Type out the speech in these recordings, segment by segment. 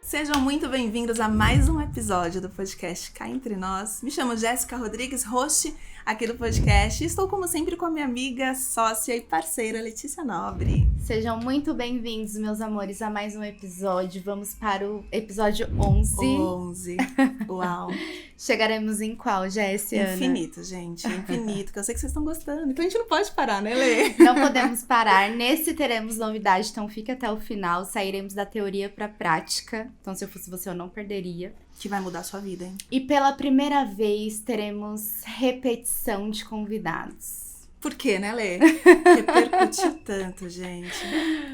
Sejam muito bem-vindos a mais um episódio do podcast Cá Entre Nós. Me chamo Jéssica Rodrigues, host aqui do podcast. E estou, como sempre, com a minha amiga, sócia e parceira Letícia Nobre. Sejam muito bem-vindos, meus amores, a mais um episódio. Vamos para o episódio 11. 11. Uau. Chegaremos em qual, Jéssica? Infinito, gente. Infinito, que eu sei que vocês estão gostando. Então a gente não pode parar, né, Lê? Não podemos parar. Nesse teremos novidade, então fica até o final. Sairemos da teoria para a prática. Então, se eu fosse você, eu não perderia. Que vai mudar a sua vida, hein? E pela primeira vez, teremos repetição de convidados. Por quê, né, Lê? Repercutiu tanto, gente.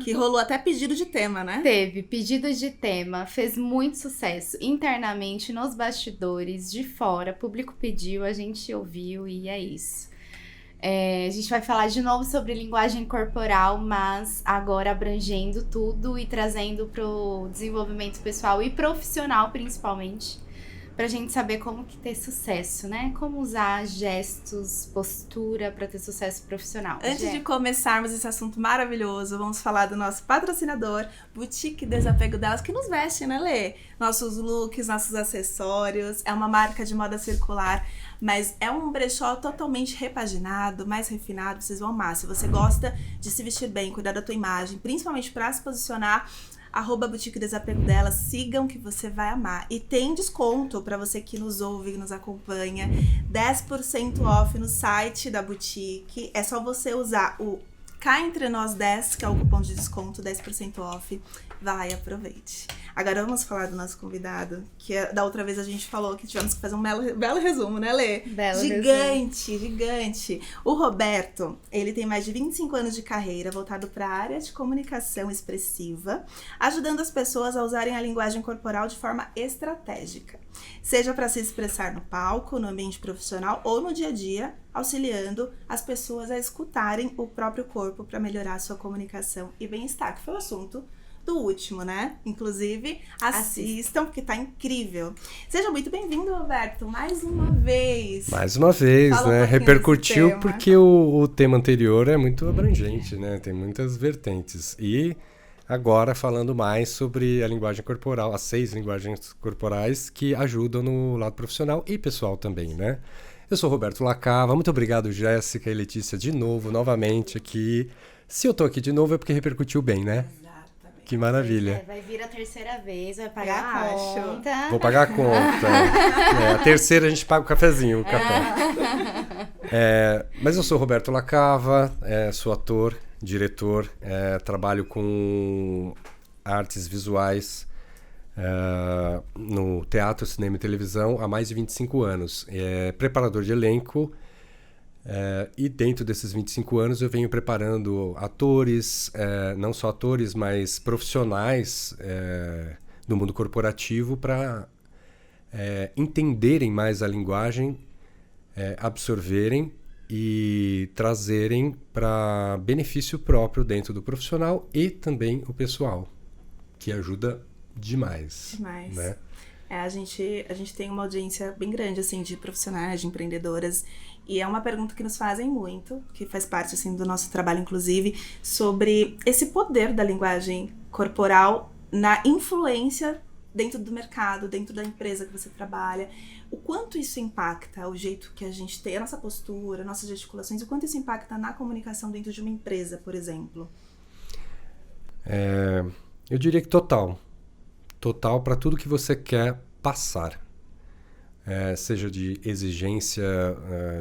Que rolou até pedido de tema, né? Teve pedidos de tema, fez muito sucesso internamente, nos bastidores, de fora. O público pediu, a gente ouviu e é isso. A gente vai falar de novo sobre linguagem corporal, mas agora abrangendo tudo e trazendo para o desenvolvimento pessoal e profissional, principalmente, pra gente saber como que ter sucesso, né? Como usar gestos, postura pra ter sucesso profissional. Antes de começarmos esse assunto maravilhoso, vamos falar do nosso patrocinador, Boutique Desapego Delas, que nos veste, né, Lê? Nossos looks, nossos acessórios. É uma marca de moda circular, mas é um brechó totalmente repaginado, mais refinado, vocês vão amar. Se você gosta de se vestir bem, cuidar da tua imagem, principalmente pra se posicionar, @Boutique Desapego Delas, sigam que você vai amar. E tem desconto para você que nos ouve e nos acompanha, 10% off no site da Boutique. É só você usar o Cá Entre Nós 10, que é o cupom de desconto, 10% off. Vai, aproveite. Agora vamos falar do nosso convidado, que da outra vez a gente falou que tivemos que fazer um belo resumo, né, Lê? Gigante. O Roberto, ele tem mais de 25 anos de carreira voltado para a área de comunicação expressiva, ajudando as pessoas a usarem a linguagem corporal de forma estratégica, seja para se expressar no palco, no ambiente profissional ou no dia a dia, auxiliando as pessoas a escutarem o próprio corpo para melhorar a sua comunicação e bem-estar, que foi o assunto do último, né? Inclusive, assistam, porque tá incrível. Seja muito bem-vindo, Roberto, mais uma vez. Né? Repercutiu porque o tema anterior é muito abrangente, né? Tem muitas vertentes. E agora falando mais sobre a linguagem corporal, as 6 linguagens corporais que ajudam no lado profissional e pessoal também, né? Eu sou Roberto Lacava, muito obrigado, Jéssica e Letícia, novamente aqui. Se eu tô aqui de novo é porque repercutiu bem, né? Que maravilha. Vai vir a terceira vez, vai pagar a conta. Vou pagar a conta. A terceira a gente paga o cafezinho, o café. Mas eu sou Roberto Lacava, sou ator, diretor, trabalho com artes visuais no teatro, cinema e televisão há mais de 25 anos. Preparador de elenco. E dentro desses 25 anos eu venho preparando atores, não só atores, mas profissionais do mundo corporativo para entenderem mais a linguagem, absorverem e trazerem para benefício próprio dentro do profissional e também o pessoal, que ajuda demais. Né? A gente tem uma audiência bem grande assim, de profissionais, de empreendedoras. E é uma pergunta que nos fazem muito, que faz parte assim, do nosso trabalho, inclusive, sobre esse poder da linguagem corporal na influência dentro do mercado, dentro da empresa que você trabalha. O quanto isso impacta o jeito que a gente tem, a nossa postura, nossas gesticulações, o quanto isso impacta na comunicação dentro de uma empresa, por exemplo? Eu diria que total. Total para tudo que você quer passar. Seja de exigência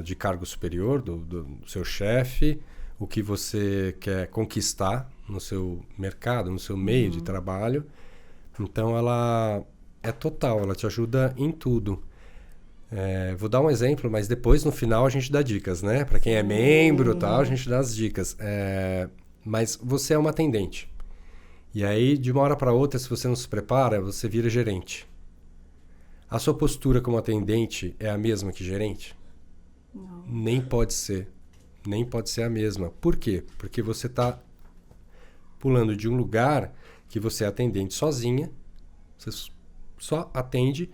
de cargo superior do seu chefe, o que você quer conquistar no seu mercado, no seu meio de trabalho. Então ela é total, ela te ajuda em tudo. Vou dar um exemplo, mas depois no final a gente dá dicas, né? Para quem é membro, tal, a gente dá as dicas. Mas você é uma atendente. E aí, de uma hora para outra, se você não se prepara, você vira gerente. A sua postura como atendente é a mesma que gerente? Não. Nem pode ser. Nem pode ser a mesma. Por quê? Porque você está pulando de um lugar que você é atendente sozinha, você só atende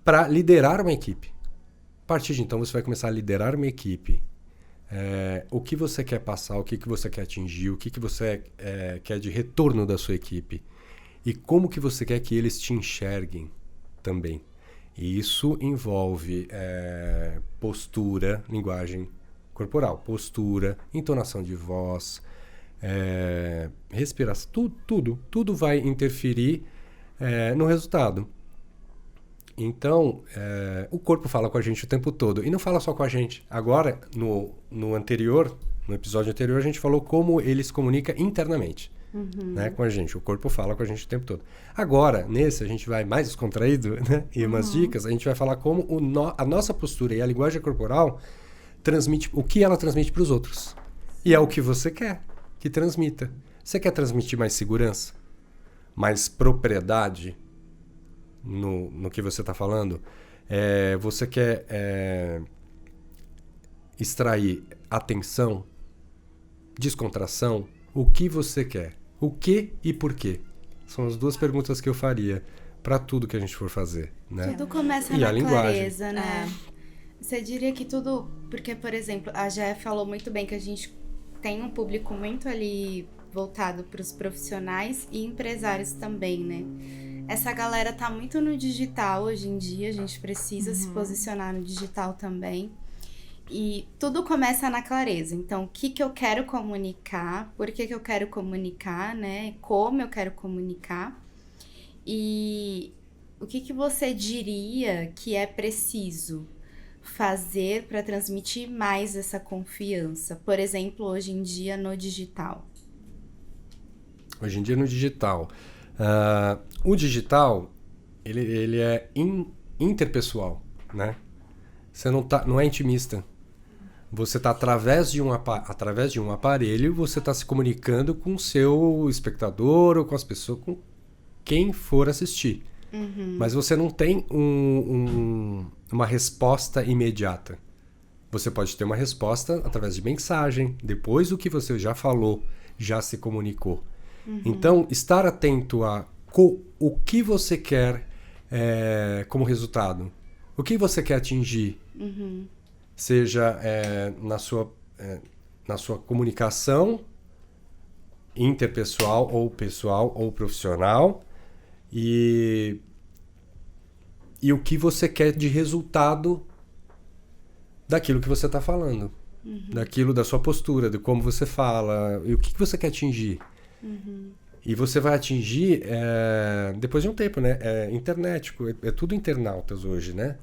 para liderar uma equipe. A partir de então, você vai começar a liderar uma equipe. O que você quer passar, o que você quer atingir, o que você quer de retorno da sua equipe. e como que você quer que eles te enxerguem também. E isso envolve postura, linguagem corporal, postura, entonação de voz, respiração, tudo vai interferir no resultado. Então, o corpo fala com a gente o tempo todo. E não fala só com a gente. Agora, no episódio anterior, a gente falou como ele se comunica internamente, né, com a gente. O corpo fala com a gente o tempo todo. Agora, nesse, a gente vai mais descontraído, né, e umas dicas. A gente vai falar como a nossa postura e a linguagem corporal transmite o que ela transmite para os outros. E é o que você quer que transmita. Você quer transmitir mais segurança? Mais propriedade no que você está falando? Você quer extrair atenção, descontração? O que você quer? O que e por quê? São as duas perguntas que eu faria para tudo que a gente for fazer, né? Tudo começa na clareza, né? Você diria que tudo... Porque, por exemplo, a Jé falou muito bem que a gente tem um público muito ali voltado para os profissionais e empresários também, né? Essa galera tá muito no digital hoje em dia, a gente precisa se posicionar no digital também. E tudo começa na clareza. Então, o que eu quero comunicar, por que eu quero comunicar, né? Como eu quero comunicar. E o que você diria que é preciso fazer para transmitir mais essa confiança? Por exemplo, hoje em dia no digital. Hoje em dia no digital. O digital, ele é interpessoal, né? Você não é intimista. Você está através de um aparelho, você está se comunicando com o seu espectador ou com as pessoas, com quem for assistir. Mas você não tem uma resposta imediata. Você pode ter uma resposta através de mensagem, depois do que você já falou, já se comunicou. Então, estar atento a o que você quer como resultado. O que você quer atingir? Seja na sua comunicação interpessoal ou pessoal ou profissional. E o que você quer de resultado daquilo que você está falando. Daquilo, da sua postura, de como você fala. E o que você quer atingir. E você vai atingir depois de um tempo, né? Internet, é tudo internautas hoje, né?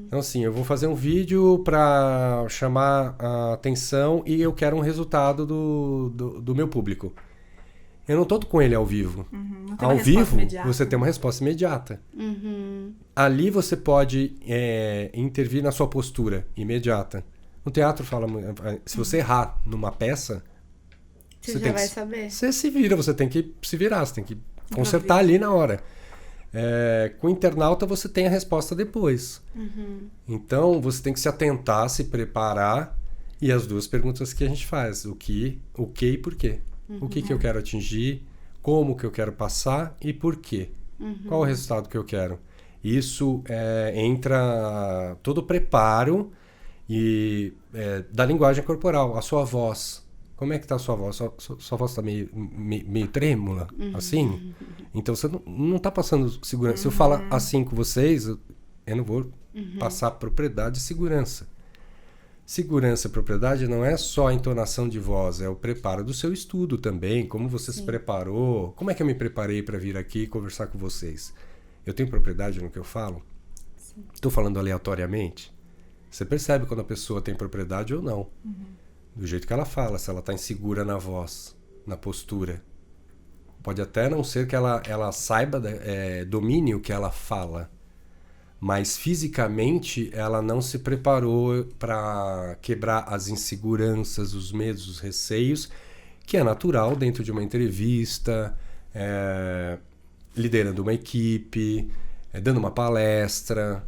Então, assim, eu vou fazer um vídeo para chamar a atenção e eu quero um resultado do meu público. Eu não estou com ele ao vivo. Ao vivo, você tem uma resposta imediata. Ali você pode intervir na sua postura imediata. No teatro, se você errar numa peça... Você já vai saber. Você se vira, você tem que se virar, você tem que consertar ali na hora. Com o internauta você tem a resposta depois. Então você tem que se atentar, se preparar, e as duas perguntas que a gente faz: o que e por quê. O que eu quero atingir, como que eu quero passar e por quê. Qual o resultado que eu quero. Isso entra todo o preparo da linguagem corporal, a sua voz. Como é que tá a sua voz? Sua voz tá meio trêmula, assim? Então você não tá passando segurança. Se eu falar assim com vocês, eu não vou passar propriedade e segurança. Segurança e propriedade não é só a entonação de voz, é o preparo do seu estudo também, como você se preparou, como é que eu me preparei para vir aqui conversar com vocês. Eu tenho propriedade no que eu falo? Estou falando aleatoriamente? Você percebe quando a pessoa tem propriedade ou não. Do jeito que ela fala, se ela está insegura na voz, na postura. Pode até não ser que ela saiba, domine o que ela fala, mas fisicamente ela não se preparou para quebrar as inseguranças, os medos, os receios, que é natural dentro de uma entrevista, liderando uma equipe, dando uma palestra.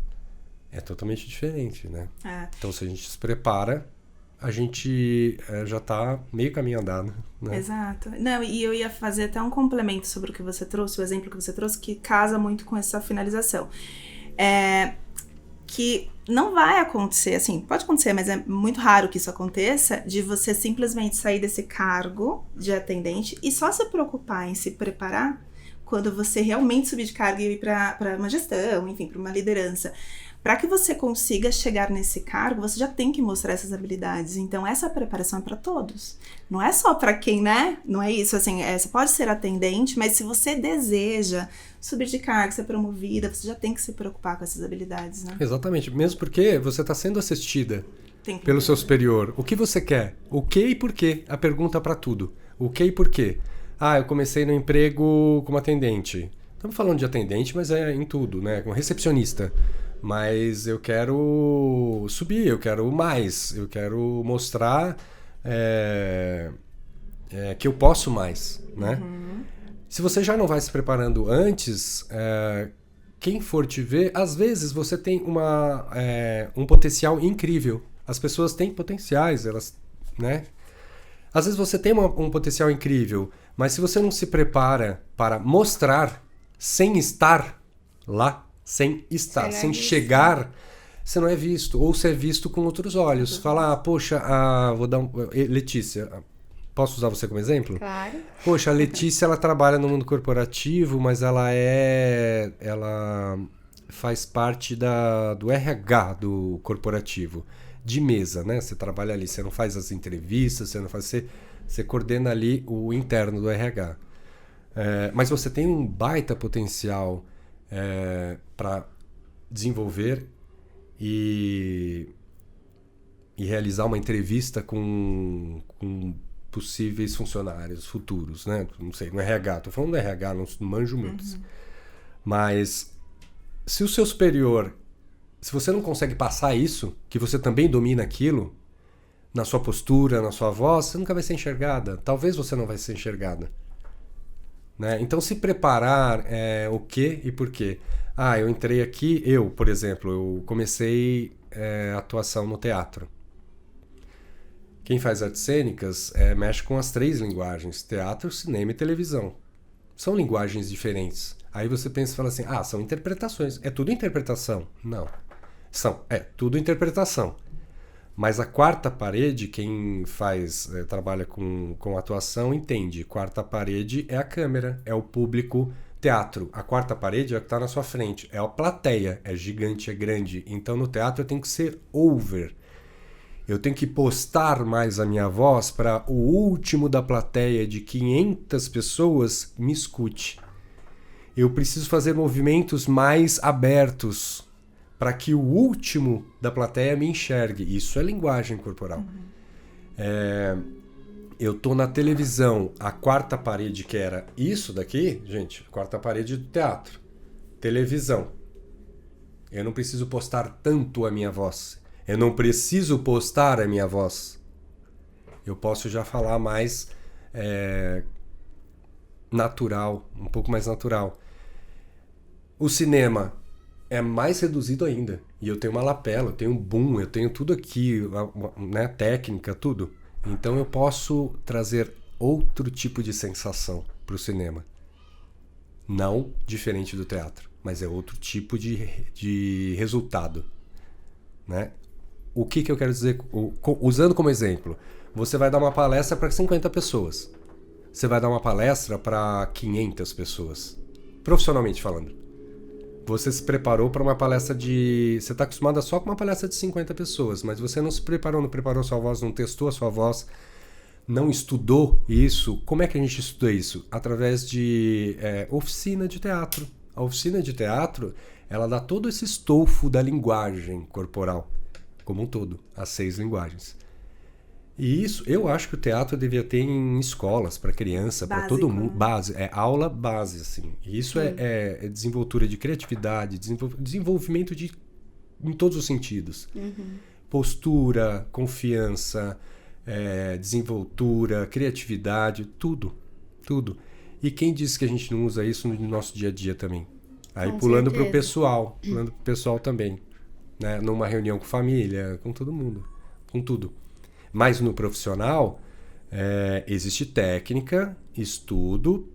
É totalmente diferente, né? Então, se a gente se prepara, a gente já está meio caminho andado, né? Exato. Não, e eu ia fazer até um complemento sobre o que você trouxe, o exemplo que você trouxe, que casa muito com essa finalização. Que não vai acontecer, assim, pode acontecer, mas é muito raro que isso aconteça, de você simplesmente sair desse cargo de atendente e só se preocupar em se preparar quando você realmente subir de cargo e ir para uma gestão, enfim, para uma liderança. Para que você consiga chegar nesse cargo, você já tem que mostrar essas habilidades. Então, essa preparação é para todos. Não é só para quem, né? Não é isso, assim, você pode ser atendente, mas se você deseja subir de cargo, ser promovida, você já tem que se preocupar com essas habilidades, né? Exatamente, mesmo porque você está sendo assistida Tem que pelo seu entender. superior. O que você quer? O que e por quê? A pergunta para tudo. O que e por quê? Ah, eu comecei no emprego como atendente. Estamos falando de atendente, mas é em tudo, né? Como recepcionista. Mas eu quero subir, eu quero mais, eu quero mostrar que eu posso mais, né? Se você já não vai se preparando antes, quem for te ver, às vezes você tem um potencial incrível. As pessoas têm potenciais, elas, né? Às vezes você tem um potencial incrível, mas se você não se prepara para mostrar sem estar lá, sem visto. chegar, você não é visto. Ou você é visto com outros olhos. Fala, poxa, vou dar Letícia, posso usar você como exemplo? Claro. Poxa, a Letícia, ela trabalha no mundo corporativo, mas ela faz parte do RH do corporativo, de mesa, né? Você trabalha ali, você não faz as entrevistas, você coordena ali o interno do RH. Mas você tem um baita potencial para desenvolver e realizar uma entrevista com possíveis funcionários futuros, né? Não sei, no RH. Tô falando do RH, não manjo muito. Mas se o seu superior, se você não consegue passar isso, que você também domina aquilo, na sua postura, na sua voz, você nunca vai ser enxergada. Talvez você não vai ser enxergada. Né? Então, se preparar o que e por quê. Eu entrei aqui, por exemplo, eu comecei atuação no teatro. Quem faz artes cênicas mexe com as 3 linguagens: teatro, cinema e televisão. São linguagens diferentes. Aí você pensa e fala assim, são interpretações. É tudo interpretação? Não. É tudo interpretação. Mas a 4ª parede, quem trabalha com atuação, entende. 4ª parede é a câmera, é o público. Teatro, a 4ª parede é o que está na sua frente. É a plateia, é gigante, é grande. Então no teatro eu tenho que ser over. Eu tenho que postar mais a minha voz para o último da plateia de 500 pessoas me escute. Eu preciso fazer movimentos mais abertos para que o último da plateia me enxergue. Isso é linguagem corporal. Eu tô na televisão, a 4ª parede, que era isso daqui, gente, a 4ª parede do teatro. Televisão. Eu não preciso postar tanto a minha voz. Eu não preciso postar a minha voz. Eu posso já falar mais natural, um pouco mais natural. O cinema é mais reduzido ainda. E eu tenho uma lapela, eu tenho um boom, eu tenho tudo aqui, né, técnica, tudo. Então eu posso trazer outro tipo de sensação para o cinema. Não diferente do teatro, mas é outro tipo de resultado. Né? O que eu quero dizer? Usando como exemplo, você vai dar uma palestra para 50 pessoas. Você vai dar uma palestra para 500 pessoas. Profissionalmente falando. Você se preparou para uma palestra de... Você está acostumado só com uma palestra de 50 pessoas, mas você não se preparou, não preparou sua voz, não testou a sua voz, não estudou isso. Como é que a gente estuda isso? Através de oficina de teatro. A oficina de teatro, ela dá todo esse estofo da linguagem corporal, como um todo, as 6 linguagens. E isso, eu acho que o teatro devia ter em escolas, para criança, para todo mundo. Base, aula base, assim. E isso é desenvoltura de criatividade, desenvolvimento em todos os sentidos. Postura, confiança, desenvoltura, criatividade, tudo. Tudo. E quem disse que a gente não usa isso no nosso dia a dia também? Aí pulando para o pessoal, também. Né? Numa reunião com família, com todo mundo, com tudo. Mas no profissional, existe técnica, estudo,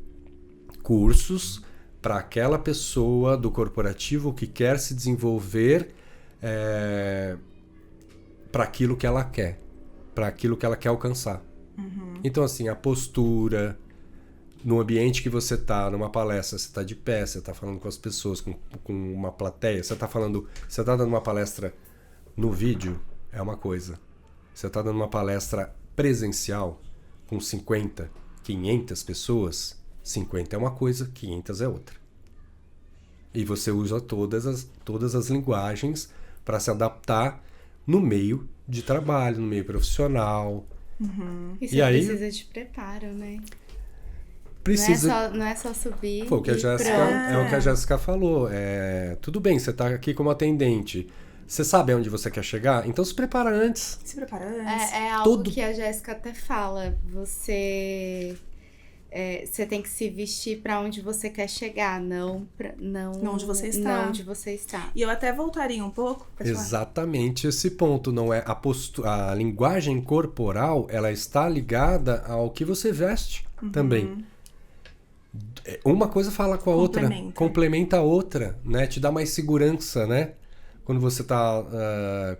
cursos para aquela pessoa do corporativo que quer se desenvolver para aquilo que ela quer, para aquilo que ela quer alcançar. Então, assim, a postura, no ambiente que você está, numa palestra, você está de pé, você está falando com as pessoas, com uma plateia, você está dando uma palestra no vídeo, é uma coisa. Você está dando uma palestra presencial com 50, 500 pessoas, 50 é uma coisa, 500 é outra. E você usa todas as linguagens para se adaptar no meio de trabalho, no meio profissional. E você precisa de preparo, né? Não é só subir. Foi o que é o que a Jéssica falou. Tudo bem, você está aqui como atendente. Você sabe aonde você quer chegar? Então se prepara antes. É algo que a Jéssica até fala. Você tem que se vestir para onde você quer chegar, não onde você está. Não onde você está. E eu até voltaria um pouco. Exatamente esse ponto. Não é a linguagem corporal, ela está ligada ao que você veste também. Uma coisa fala com a outra, complementa a outra, né? Te dá mais segurança, né? Quando você tá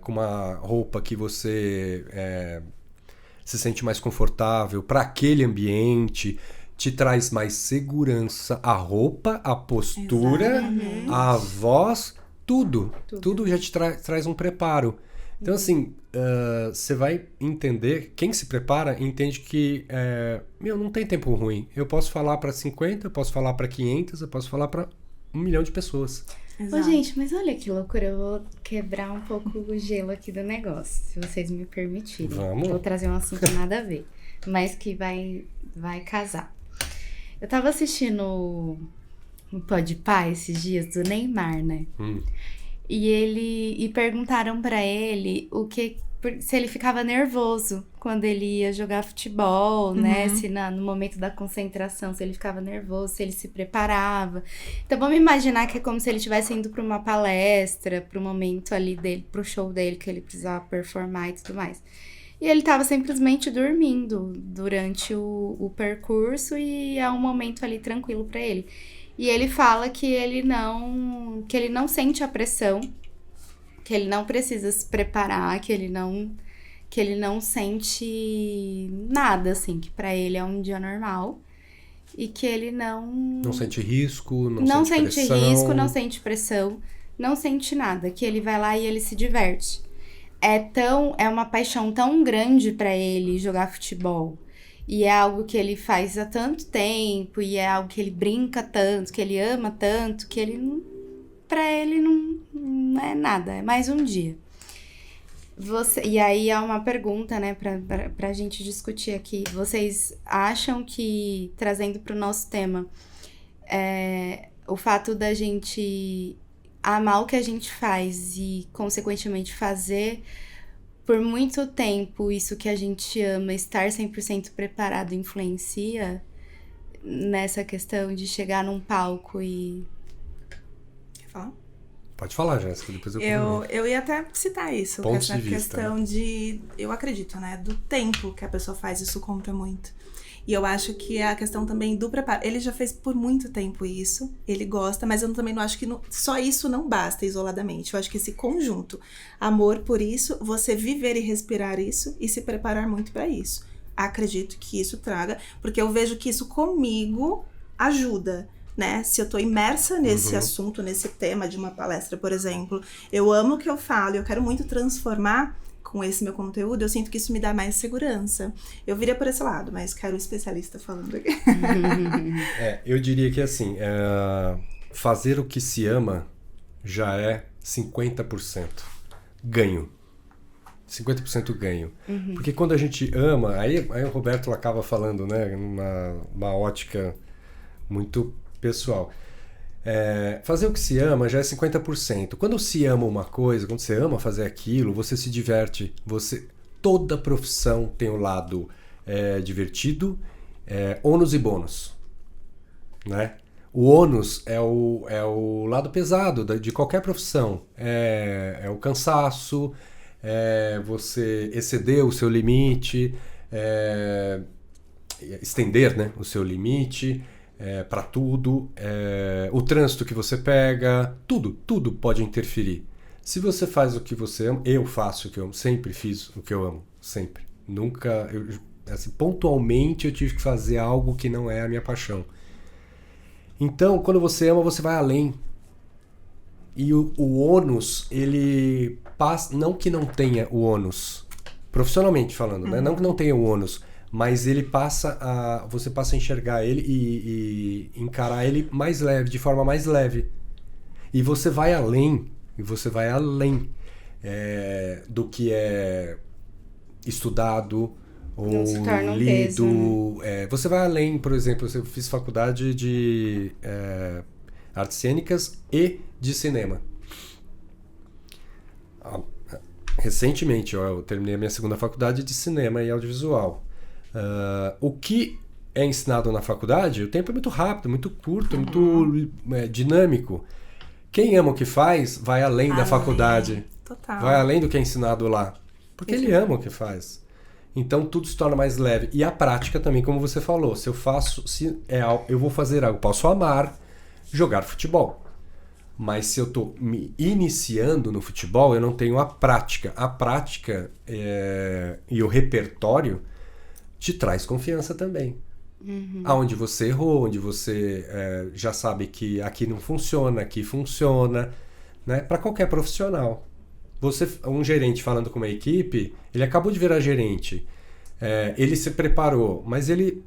com uma roupa que você se sente mais confortável para aquele ambiente, te traz mais segurança. A roupa, a postura, a voz, tudo já te traz um preparo. Então, assim, você vai entender, quem se prepara entende que, não tem tempo ruim. Eu posso falar para 50, eu posso falar para 500, eu posso falar para 1 milhão de pessoas. Ô, gente, mas olha que loucura, eu vou quebrar um pouco o gelo aqui do negócio, se vocês me permitirem. Vamos. Vou trazer um assunto nada a ver, mas que vai casar. Eu tava assistindo um Podpah esses dias do Neymar, né? E perguntaram pra ele se ele ficava nervoso quando ele ia jogar futebol, né? Se no momento da concentração, se ele ficava nervoso, se ele se preparava. Então vamos imaginar que é como se ele estivesse indo pra uma palestra, pro momento ali dele, pro show dele que ele precisava performar e tudo mais. E ele tava simplesmente dormindo durante o percurso e é um momento ali tranquilo pra ele. E ele fala que ele não sente a pressão, que ele não precisa se preparar, que ele não sente nada, assim, que pra ele é um dia normal. E que ele não sente risco, não sente risco, não sente pressão, não sente nada. Que ele vai lá e ele se diverte. É uma paixão tão grande pra ele jogar futebol. E é algo que ele faz há tanto tempo, e é algo que ele brinca tanto, que ele ama tanto, que pra ele não é nada, é mais um dia. E aí é uma pergunta, né, pra gente discutir aqui. Vocês acham que, trazendo pro nosso tema, o fato da gente amar o que a gente faz e, consequentemente, fazer por muito tempo isso que a gente ama, estar 100% preparado, influencia nessa questão de chegar num palco e... Quer falar? Pode falar, Jéssica, depois eu ia até citar isso, Pontos essa de vista, questão, né? Eu acredito, né, do tempo que a pessoa faz, isso conta muito. E eu acho que é a questão também do preparo. Ele já fez por muito tempo isso, ele gosta, mas eu também não acho que só isso não basta isoladamente. Eu acho que esse conjunto, amor por isso, você viver e respirar isso e se preparar muito para isso. Acredito que isso traga, porque eu vejo que isso comigo ajuda, né? Se eu tô imersa nesse assunto, nesse tema de uma palestra, por exemplo, eu amo o que eu falo, eu quero muito transformar com esse meu conteúdo, eu sinto que isso me dá mais segurança. Eu viria por esse lado, mas quero um especialista falando aqui. Eu diria que assim, fazer o que se ama já é 50% ganho. 50% ganho. Porque quando a gente ama, aí o Roberto acaba falando, né, uma ótica muito pessoal. Fazer o que se ama já é 50%. Quando se ama uma coisa, quando você ama fazer aquilo, você se diverte. Toda profissão tem o lado divertido, ônus e bônus, né? O ônus é o lado pesado de qualquer profissão. É o cansaço, você exceder o seu limite, estender, né, o seu limite. Para tudo, o trânsito que você pega, tudo pode interferir. Se você faz o que você ama, eu faço o que eu amo, sempre fiz o que eu amo, sempre. Nunca, Assim, pontualmente eu tive que fazer algo que não é a minha paixão. Então, quando você ama, você vai além. E o ônus, ele passa... Não que não tenha o ônus, profissionalmente falando, né? Não que não tenha o ônus, mas ele você passa a enxergar ele e encarar ele mais leve, de forma mais leve. E você vai além, do que é estudado ou se torna um lido. peso, né? Você vai além, por exemplo, eu fiz faculdade de artes cênicas e de cinema. Recentemente, eu terminei a minha segunda faculdade de cinema e audiovisual. O que é ensinado na faculdade, o tempo é muito rápido, muito curto, muito dinâmico. Quem ama o que faz, vai além da faculdade. Total. Vai além do que é ensinado lá. Porque ele ama o que faz. Então tudo se torna mais leve. E a prática também, como você falou. Eu vou fazer algo, posso amar jogar futebol. Mas se eu estou me iniciando no futebol, eu não tenho a prática. A prática e o repertório te traz confiança também. Aonde você errou, onde você já sabe que aqui não funciona, aqui funciona, né? Para qualquer profissional. Um gerente falando com uma equipe, ele acabou de virar gerente, ele se preparou, mas ele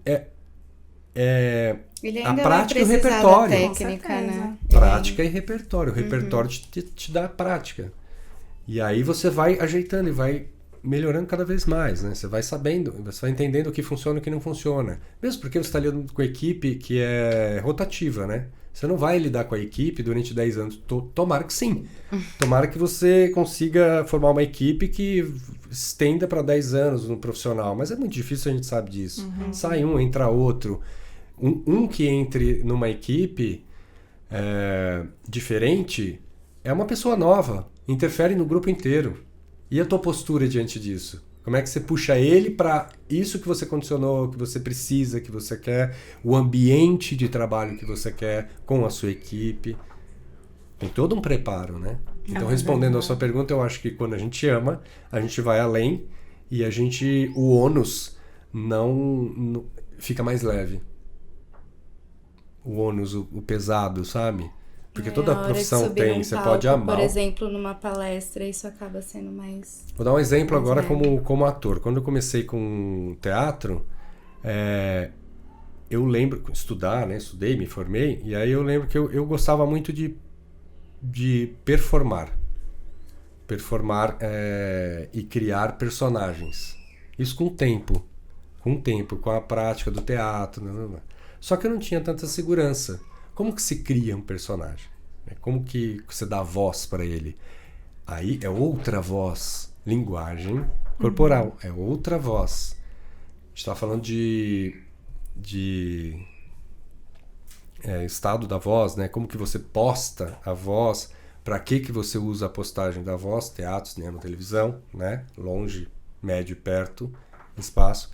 Ele a ainda prática e o vai precisar repertório. da técnica, né? Prática e repertório. O repertório te dá a prática. E aí você vai ajeitando e vai melhorando cada vez mais, né? Você vai sabendo, você vai entendendo o que funciona e o que não funciona. Mesmo porque você está lidando com a equipe que é rotativa, né? Você não vai lidar com a equipe durante 10 anos. Tomara que sim. Tomara que você consiga formar uma equipe que estenda para 10 anos no profissional. Mas é muito difícil, a gente sabe disso. Sai um, entra outro. Um que entre numa equipe diferente é uma pessoa nova. Interfere no grupo inteiro. E a tua postura diante disso? Como é que você puxa ele para isso que você condicionou, que você precisa, que você quer, o ambiente de trabalho que você quer com a sua equipe? Tem todo um preparo, né? Então, respondendo a sua pergunta, eu acho que quando a gente ama, a gente vai além e o ônus não fica mais leve. O ônus, o pesado, sabe? Porque toda profissão tem, você pode amar. Por exemplo, numa palestra, isso acaba sendo mais... Vou dar um exemplo agora como ator. Quando eu comecei com teatro, eu lembro, estudar, né? Estudei, me formei, e aí eu lembro que eu gostava muito de performar. Performar e criar personagens. Isso com o tempo, com a prática do teatro. Só que eu não tinha tanta segurança. Como que se cria um personagem? Como que você dá voz para ele? Aí é outra voz. Linguagem corporal. É outra voz. A gente está falando de estado da voz, né? Como que você posta a voz? Para que você usa a postagem da voz? Teatro, cinema, televisão, né? Longe, médio, perto, espaço.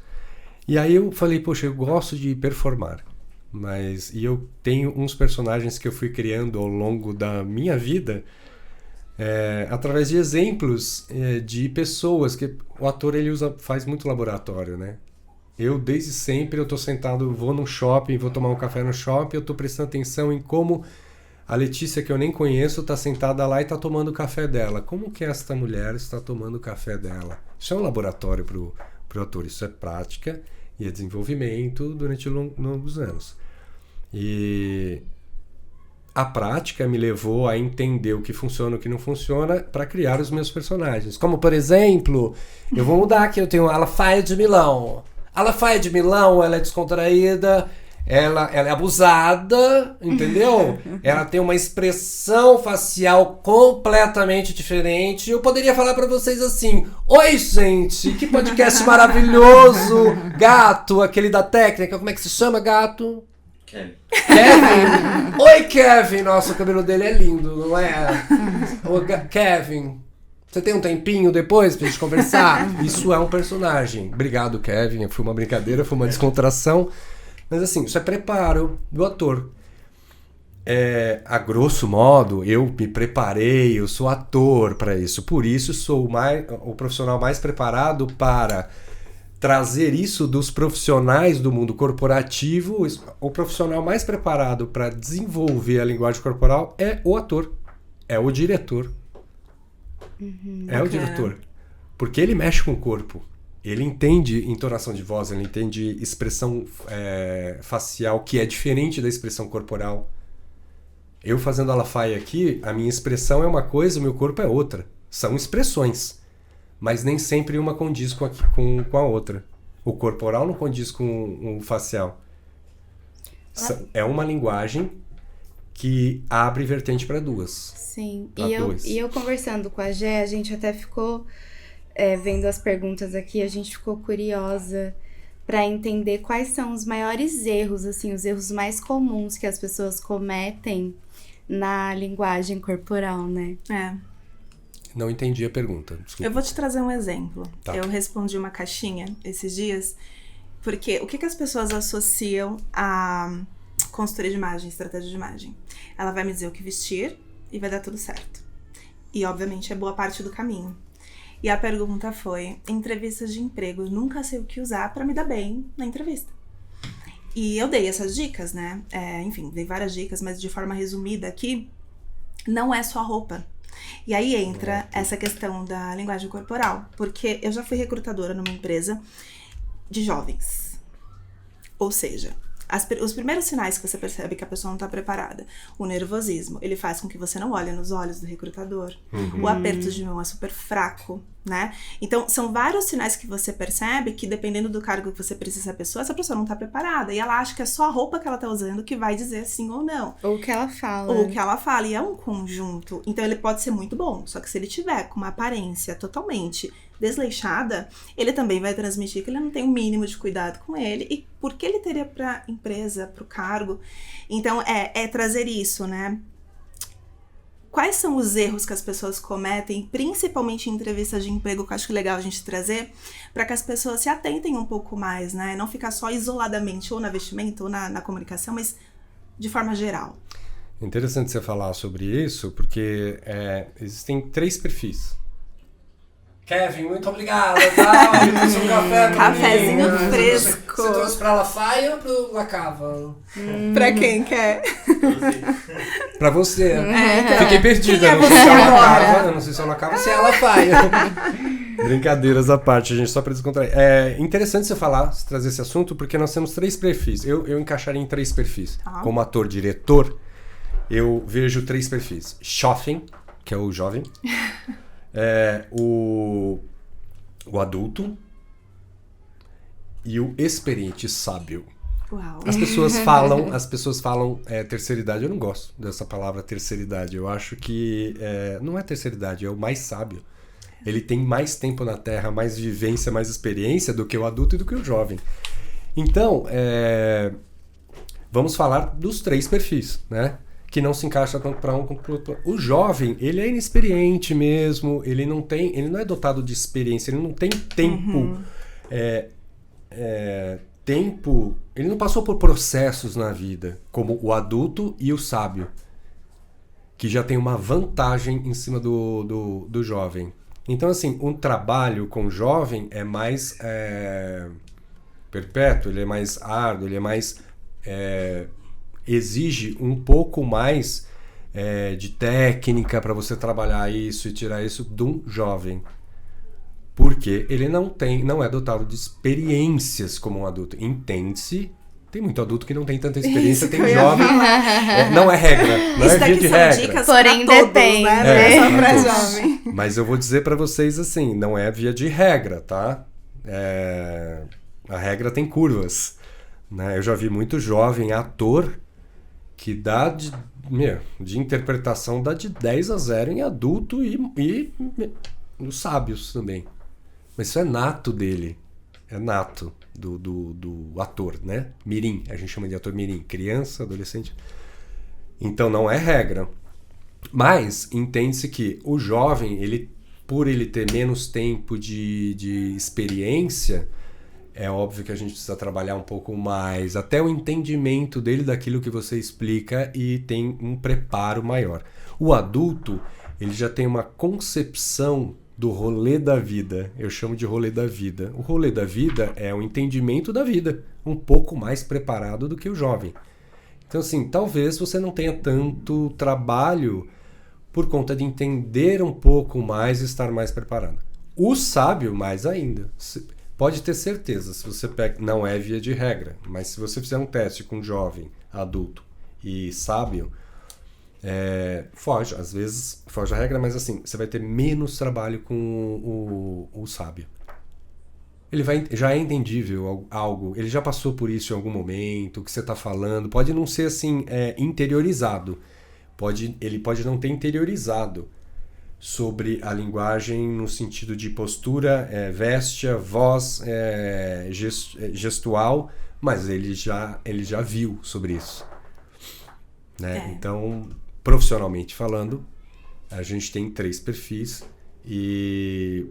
E aí eu falei, poxa, eu gosto de performar. E eu tenho uns personagens que eu fui criando ao longo da minha vida através de exemplos de pessoas que o ator ele faz muito laboratório, né? Eu desde sempre eu tô sentado, vou num shopping, vou tomar um café no shopping, eu tô prestando atenção em como a Letícia, que eu nem conheço, tá sentada lá e tá tomando o café dela. Como que esta mulher está tomando o café dela? Isso é um laboratório pro ator, isso é prática e é desenvolvimento durante longos anos. E a prática me levou a entender o que funciona e o que não funciona para criar os meus personagens. Como, por exemplo, eu vou mudar aqui, eu tenho a Lafaia de Milão. A Lafaia de Milão, ela é descontraída, ela é abusada, entendeu? Ela tem uma expressão facial completamente diferente. Eu poderia falar pra vocês assim: oi, gente, que podcast maravilhoso! Gato, aquele da técnica, como é que se chama, gato? Kevin. Oi, Kevin! Nossa, o cabelo dele é lindo, não é? Kevin, você tem um tempinho depois pra gente conversar? Isso é um personagem. Obrigado, Kevin. Foi uma brincadeira, foi uma descontração. Mas assim, isso é preparo do ator. A grosso modo, eu me preparei, eu sou ator para isso. Por isso, sou o profissional mais preparado para trazer isso dos profissionais do mundo corporativo, o profissional mais preparado para desenvolver a linguagem corporal é o ator, é o diretor. É o diretor. Porque ele mexe com o corpo. Ele entende entonação de voz, ele entende expressão facial, que é diferente da expressão corporal. Eu fazendo a Alafaia aqui, a minha expressão é uma coisa, o meu corpo é outra. São expressões, mas nem sempre uma condiz com a outra. O corporal não condiz com o facial. É uma linguagem que abre vertente para duas. Sim, e eu conversando com a Gé, a gente até ficou vendo as perguntas aqui, a gente ficou curiosa para entender quais são os maiores erros, assim, os erros mais comuns que as pessoas cometem na linguagem corporal, né? Não entendi a pergunta, desculpa. Eu vou te trazer um exemplo. Tá. Eu respondi uma caixinha esses dias, porque o que as pessoas associam a consultoria de imagem, estratégia de imagem? Ela vai me dizer o que vestir e vai dar tudo certo. E, obviamente, é boa parte do caminho. E a pergunta foi, entrevistas de emprego, eu nunca sei o que usar pra me dar bem na entrevista. E eu dei essas dicas, né? Enfim, dei várias dicas, mas de forma resumida aqui, não é só roupa. E aí entra essa questão da linguagem corporal, porque eu já fui recrutadora numa empresa de jovens. Ou seja, os primeiros sinais que você percebe que a pessoa não está preparada, o nervosismo, ele faz com que você não olhe nos olhos do recrutador. O aperto de mão é super fraco, né? Então, são vários sinais que você percebe que, dependendo do cargo que você precisa da pessoa, essa pessoa não está preparada. E ela acha que é só a roupa que ela está usando que vai dizer sim ou não. Ou o que ela fala. Ou o que ela fala. E é um conjunto. Então, ele pode ser muito bom. Só que se ele tiver com uma aparência totalmente desleixada, ele também vai transmitir que ele não tem o mínimo de cuidado com ele. E por que ele teria pra empresa, pro cargo? Então, é trazer isso, né? Quais são os erros que as pessoas cometem, principalmente em entrevistas de emprego, que eu acho legal a gente trazer, para que as pessoas se atentem um pouco mais, né? Não ficar só isoladamente, ou na vestimenta, ou na comunicação, mas de forma geral. É interessante você falar sobre isso, porque existem 3 perfis. Kevin, muito obrigado, tá? Eu trouxe um café pra Cafezinho mim. fresco. Você trouxe pra Alafaia ou pro Lacava? Pra quem quer. Pra você. Então, Fiquei perdida. quem é Eu não sei você se é agora? Lacava, eu não sei se é Lacava ou se é Alafaia. Brincadeiras à parte, gente, só pra descontrair. É interessante você trazer esse assunto, porque nós temos 3 perfis. Eu encaixaria em 3 perfis. Como ator-diretor, eu vejo 3 perfis. Shopping, que é o jovem. O adulto e o experiente sábio. Uau. As pessoas falam terceira idade. Eu não gosto dessa palavra terceira idade. Eu acho que não é terceira idade, é o mais sábio. Ele tem mais tempo na Terra, mais vivência, mais experiência do que o adulto e do que o jovem. Então, vamos falar dos 3 perfis, né? Que não se encaixa tanto para um quanto para o outro. O jovem, ele é inexperiente mesmo, ele não é dotado de experiência, ele não tem tempo, ele não passou por processos na vida, como o adulto e o sábio, que já tem uma vantagem em cima do jovem. Então, assim, um trabalho com jovem é mais perpétuo, ele é mais árduo, ele é mais... exige um pouco mais de técnica para você trabalhar isso e tirar isso de um jovem. Porque ele não é dotado de experiências como um adulto. Entende-se. Tem muito adulto que não tem tanta experiência, tem jovem. Não é regra, não é via de regra. Dicas porém pra todos, depende, né? Só pra todos. jovem. Mas eu vou dizer para vocês assim, não é via de regra, tá? A regra tem curvas. Né? Eu já vi muito jovem ator que dá de interpretação dá de 10-0 em adulto e os sábios também. Mas isso é nato dele. É nato do ator, né? Mirim, a gente chama de ator mirim. Criança, adolescente. Então não é regra. Mas entende-se que o jovem, por ele ter menos tempo de experiência, é óbvio que a gente precisa trabalhar um pouco mais, até o entendimento dele daquilo que você explica, e tem um preparo maior. O adulto, ele já tem uma concepção do rolê da vida. Eu chamo de rolê da vida. O rolê da vida é o entendimento da vida, um pouco mais preparado do que o jovem. Então, assim, talvez você não tenha tanto trabalho por conta de entender um pouco mais e estar mais preparado. O sábio, mais ainda. Pode ter certeza, se você pega, não é via de regra, mas se você fizer um teste com um jovem, adulto e sábio, às vezes foge a regra, mas assim, você vai ter menos trabalho com o sábio. Já é entendível algo, ele já passou por isso em algum momento, o que você está falando, pode não ser assim interiorizado, ele pode não ter interiorizado sobre a linguagem no sentido de postura, véstia, voz, gestual, mas ele já viu sobre isso. Né? Então, profissionalmente falando, a gente tem 3 perfis e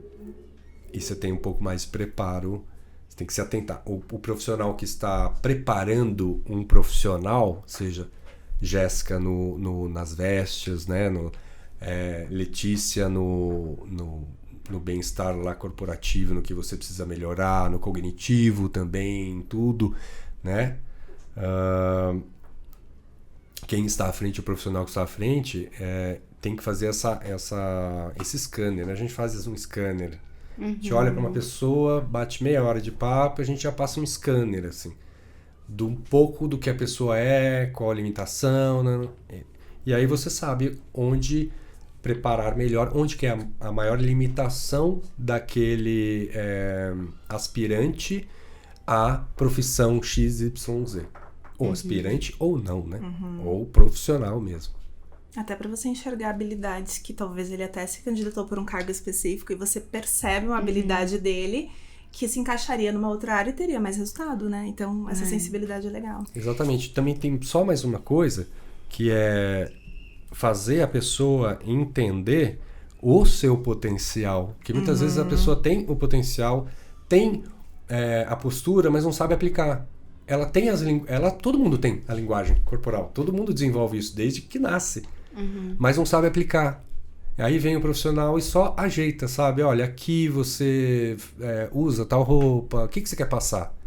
você tem um pouco mais de preparo, você tem que se atentar. O profissional que está preparando um profissional, seja Jéssica nas vestes, né? Letícia no bem-estar lá corporativo, no que você precisa melhorar, no cognitivo também, tudo, né? Quem está à frente, o profissional que está à frente, tem que fazer esse scanner, né? A gente faz um scanner. A gente olha para uma pessoa, bate meia hora de papo, a gente já passa um scanner, assim, um pouco do que a pessoa qual a limitação, né? E aí você sabe onde preparar melhor, onde que é a maior limitação daquele aspirante à profissão XYZ. Ou aspirante ou não, né? Ou profissional mesmo. Até para você enxergar habilidades que talvez ele até se candidatou por um cargo específico e você percebe uma habilidade dele que se encaixaria numa outra área e teria mais resultado, né? Então, essa sensibilidade é legal. Exatamente. Também tem só mais uma coisa, que é fazer a pessoa entender o seu potencial. Porque muitas vezes a pessoa tem o potencial, tem a postura, mas não sabe aplicar. Todo mundo tem a linguagem corporal. Todo mundo desenvolve isso desde que nasce. Mas não sabe aplicar. Aí vem o profissional e só ajeita, sabe? Olha, aqui você usa tal roupa. O que você quer passar?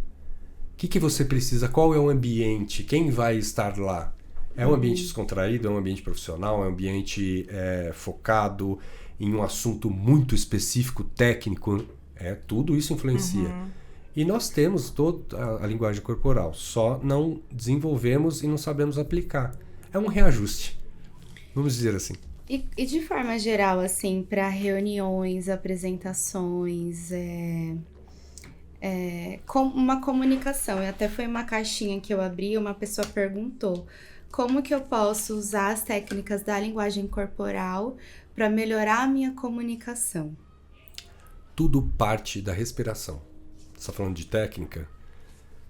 O que você precisa? Qual é o ambiente? Quem vai estar lá? É um ambiente descontraído? É um ambiente profissional? É um ambiente focado em um assunto muito específico, técnico? Tudo isso influencia. E nós temos toda a linguagem corporal, só não desenvolvemos e não sabemos aplicar. É um reajuste, vamos dizer assim. E de forma geral, assim, para reuniões, apresentações, uma comunicação. E até foi uma caixinha que eu abri, uma pessoa perguntou: como que eu posso usar as técnicas da linguagem corporal para melhorar a minha comunicação? Tudo parte da respiração. Você está falando de técnica?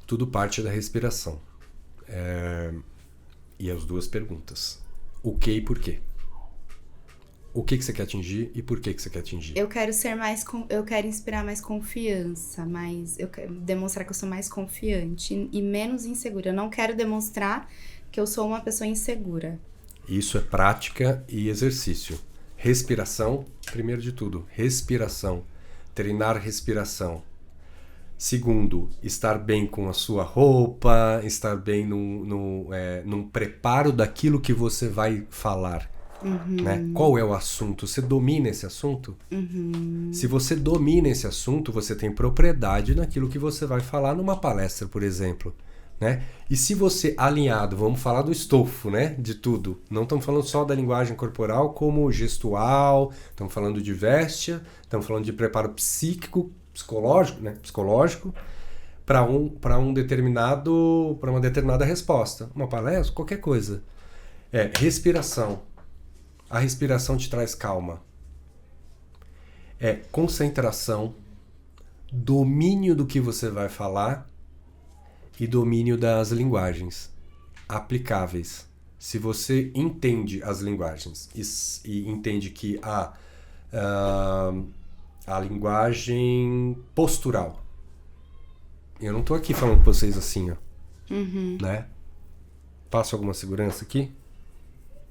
Tudo parte da respiração. E as 2 perguntas. O que e por quê? O que você quer atingir e por que você quer atingir? Eu quero eu quero inspirar mais confiança, eu quero demonstrar que eu sou mais confiante e menos insegura. Eu não quero demonstrar que eu sou uma pessoa insegura. Isso é prática e exercício. Respiração, primeiro de tudo. Respiração. Treinar respiração. Segundo, estar bem com a sua roupa, estar bem num preparo daquilo que você vai falar. Né? Qual é o assunto? Você domina esse assunto? Se você domina esse assunto, você tem propriedade naquilo que você vai falar numa palestra, por exemplo. Né? E se você alinhado, vamos falar do estofo, né? De tudo. Não estamos falando só da linguagem corporal como gestual, estamos falando de véstia, estamos falando de preparo psicológico, né? Psicológico para uma determinada resposta. Uma palestra, qualquer coisa. Respiração. A respiração te traz calma. Concentração, domínio do que você vai falar e domínio das linguagens aplicáveis. Se você entende as linguagens e entende que a linguagem postural. Eu não estou aqui falando com vocês assim, ó. Né? Passo alguma segurança aqui?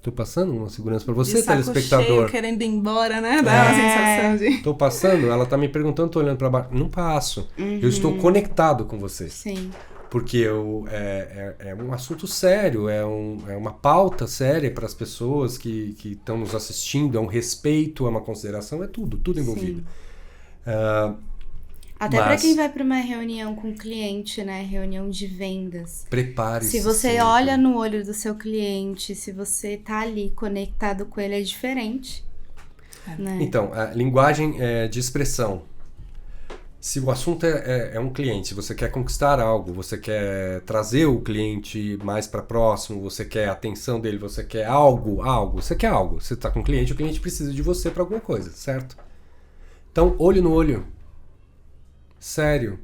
Tô passando uma segurança pra De você, saco telespectador. cheio, querendo ir embora, né? Dá uma sensação de... Tô passando, ela tá me perguntando, tô olhando pra baixo. Não passo. Eu estou conectado com vocês. Sim. Porque é um assunto sério, é uma pauta séria para as pessoas que estão nos assistindo, é um respeito, é uma consideração, é tudo envolvido. Até para quem vai para uma reunião com o cliente, né? Reunião de vendas. Prepare-se. Se você sempre. olha no olho do seu cliente, se você tá ali conectado com ele, é diferente. Né? Então, a linguagem de expressão. Se o assunto é um cliente, você quer conquistar algo, você quer trazer o cliente mais para próximo, você quer a atenção dele, você quer você quer algo. Você está com o cliente precisa de você para alguma coisa, certo? Então, olho no olho. Sério.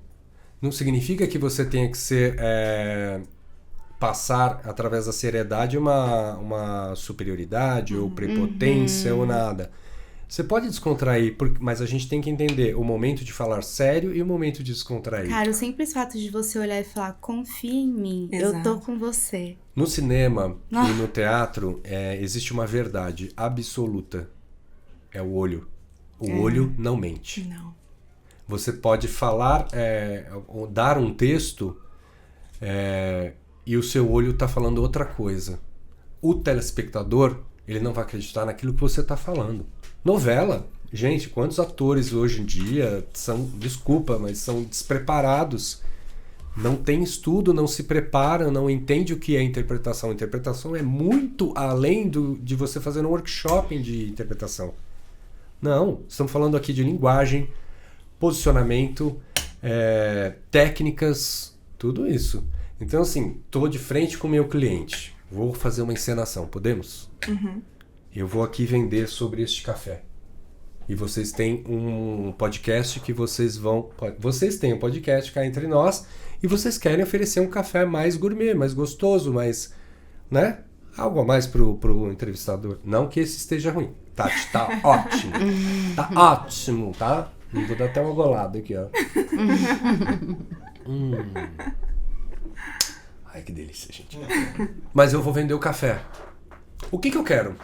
Não significa que você tenha que ser passar através da seriedade uma superioridade ou prepotência ou nada. Você pode descontrair, mas a gente tem que entender o momento de falar sério e o momento de descontrair. Cara, o simples fato de você olhar e falar, confia em mim, Exato. eu tô com você. No cinema e no teatro, existe uma verdade absoluta. É o olho. O olho não mente. Não. Você pode falar, dar um texto e o seu olho está falando outra coisa. O telespectador, ele não vai acreditar naquilo que você está falando. Novela. Gente, quantos atores hoje em dia são despreparados. Não tem estudo, não se preparam, não entende o que é interpretação. Interpretação é muito além de você fazer um workshop de interpretação. Não, estamos falando aqui de linguagem, posicionamento, técnicas, tudo isso. Então, assim, estou de frente com o meu cliente. Vou fazer uma encenação, podemos? Uhum. Eu vou aqui vender sobre este café. E vocês têm um podcast que vocês vão... Vocês têm um podcast cá entre nós e vocês querem oferecer um café mais gourmet, mais gostoso, mais... né? Algo a mais pro entrevistador. Não que esse esteja ruim. Tá ótimo. Tá ótimo, tá? Vou dar até uma golada aqui, ó. Ai, que delícia, gente. Mas eu vou vender o café. O que eu quero?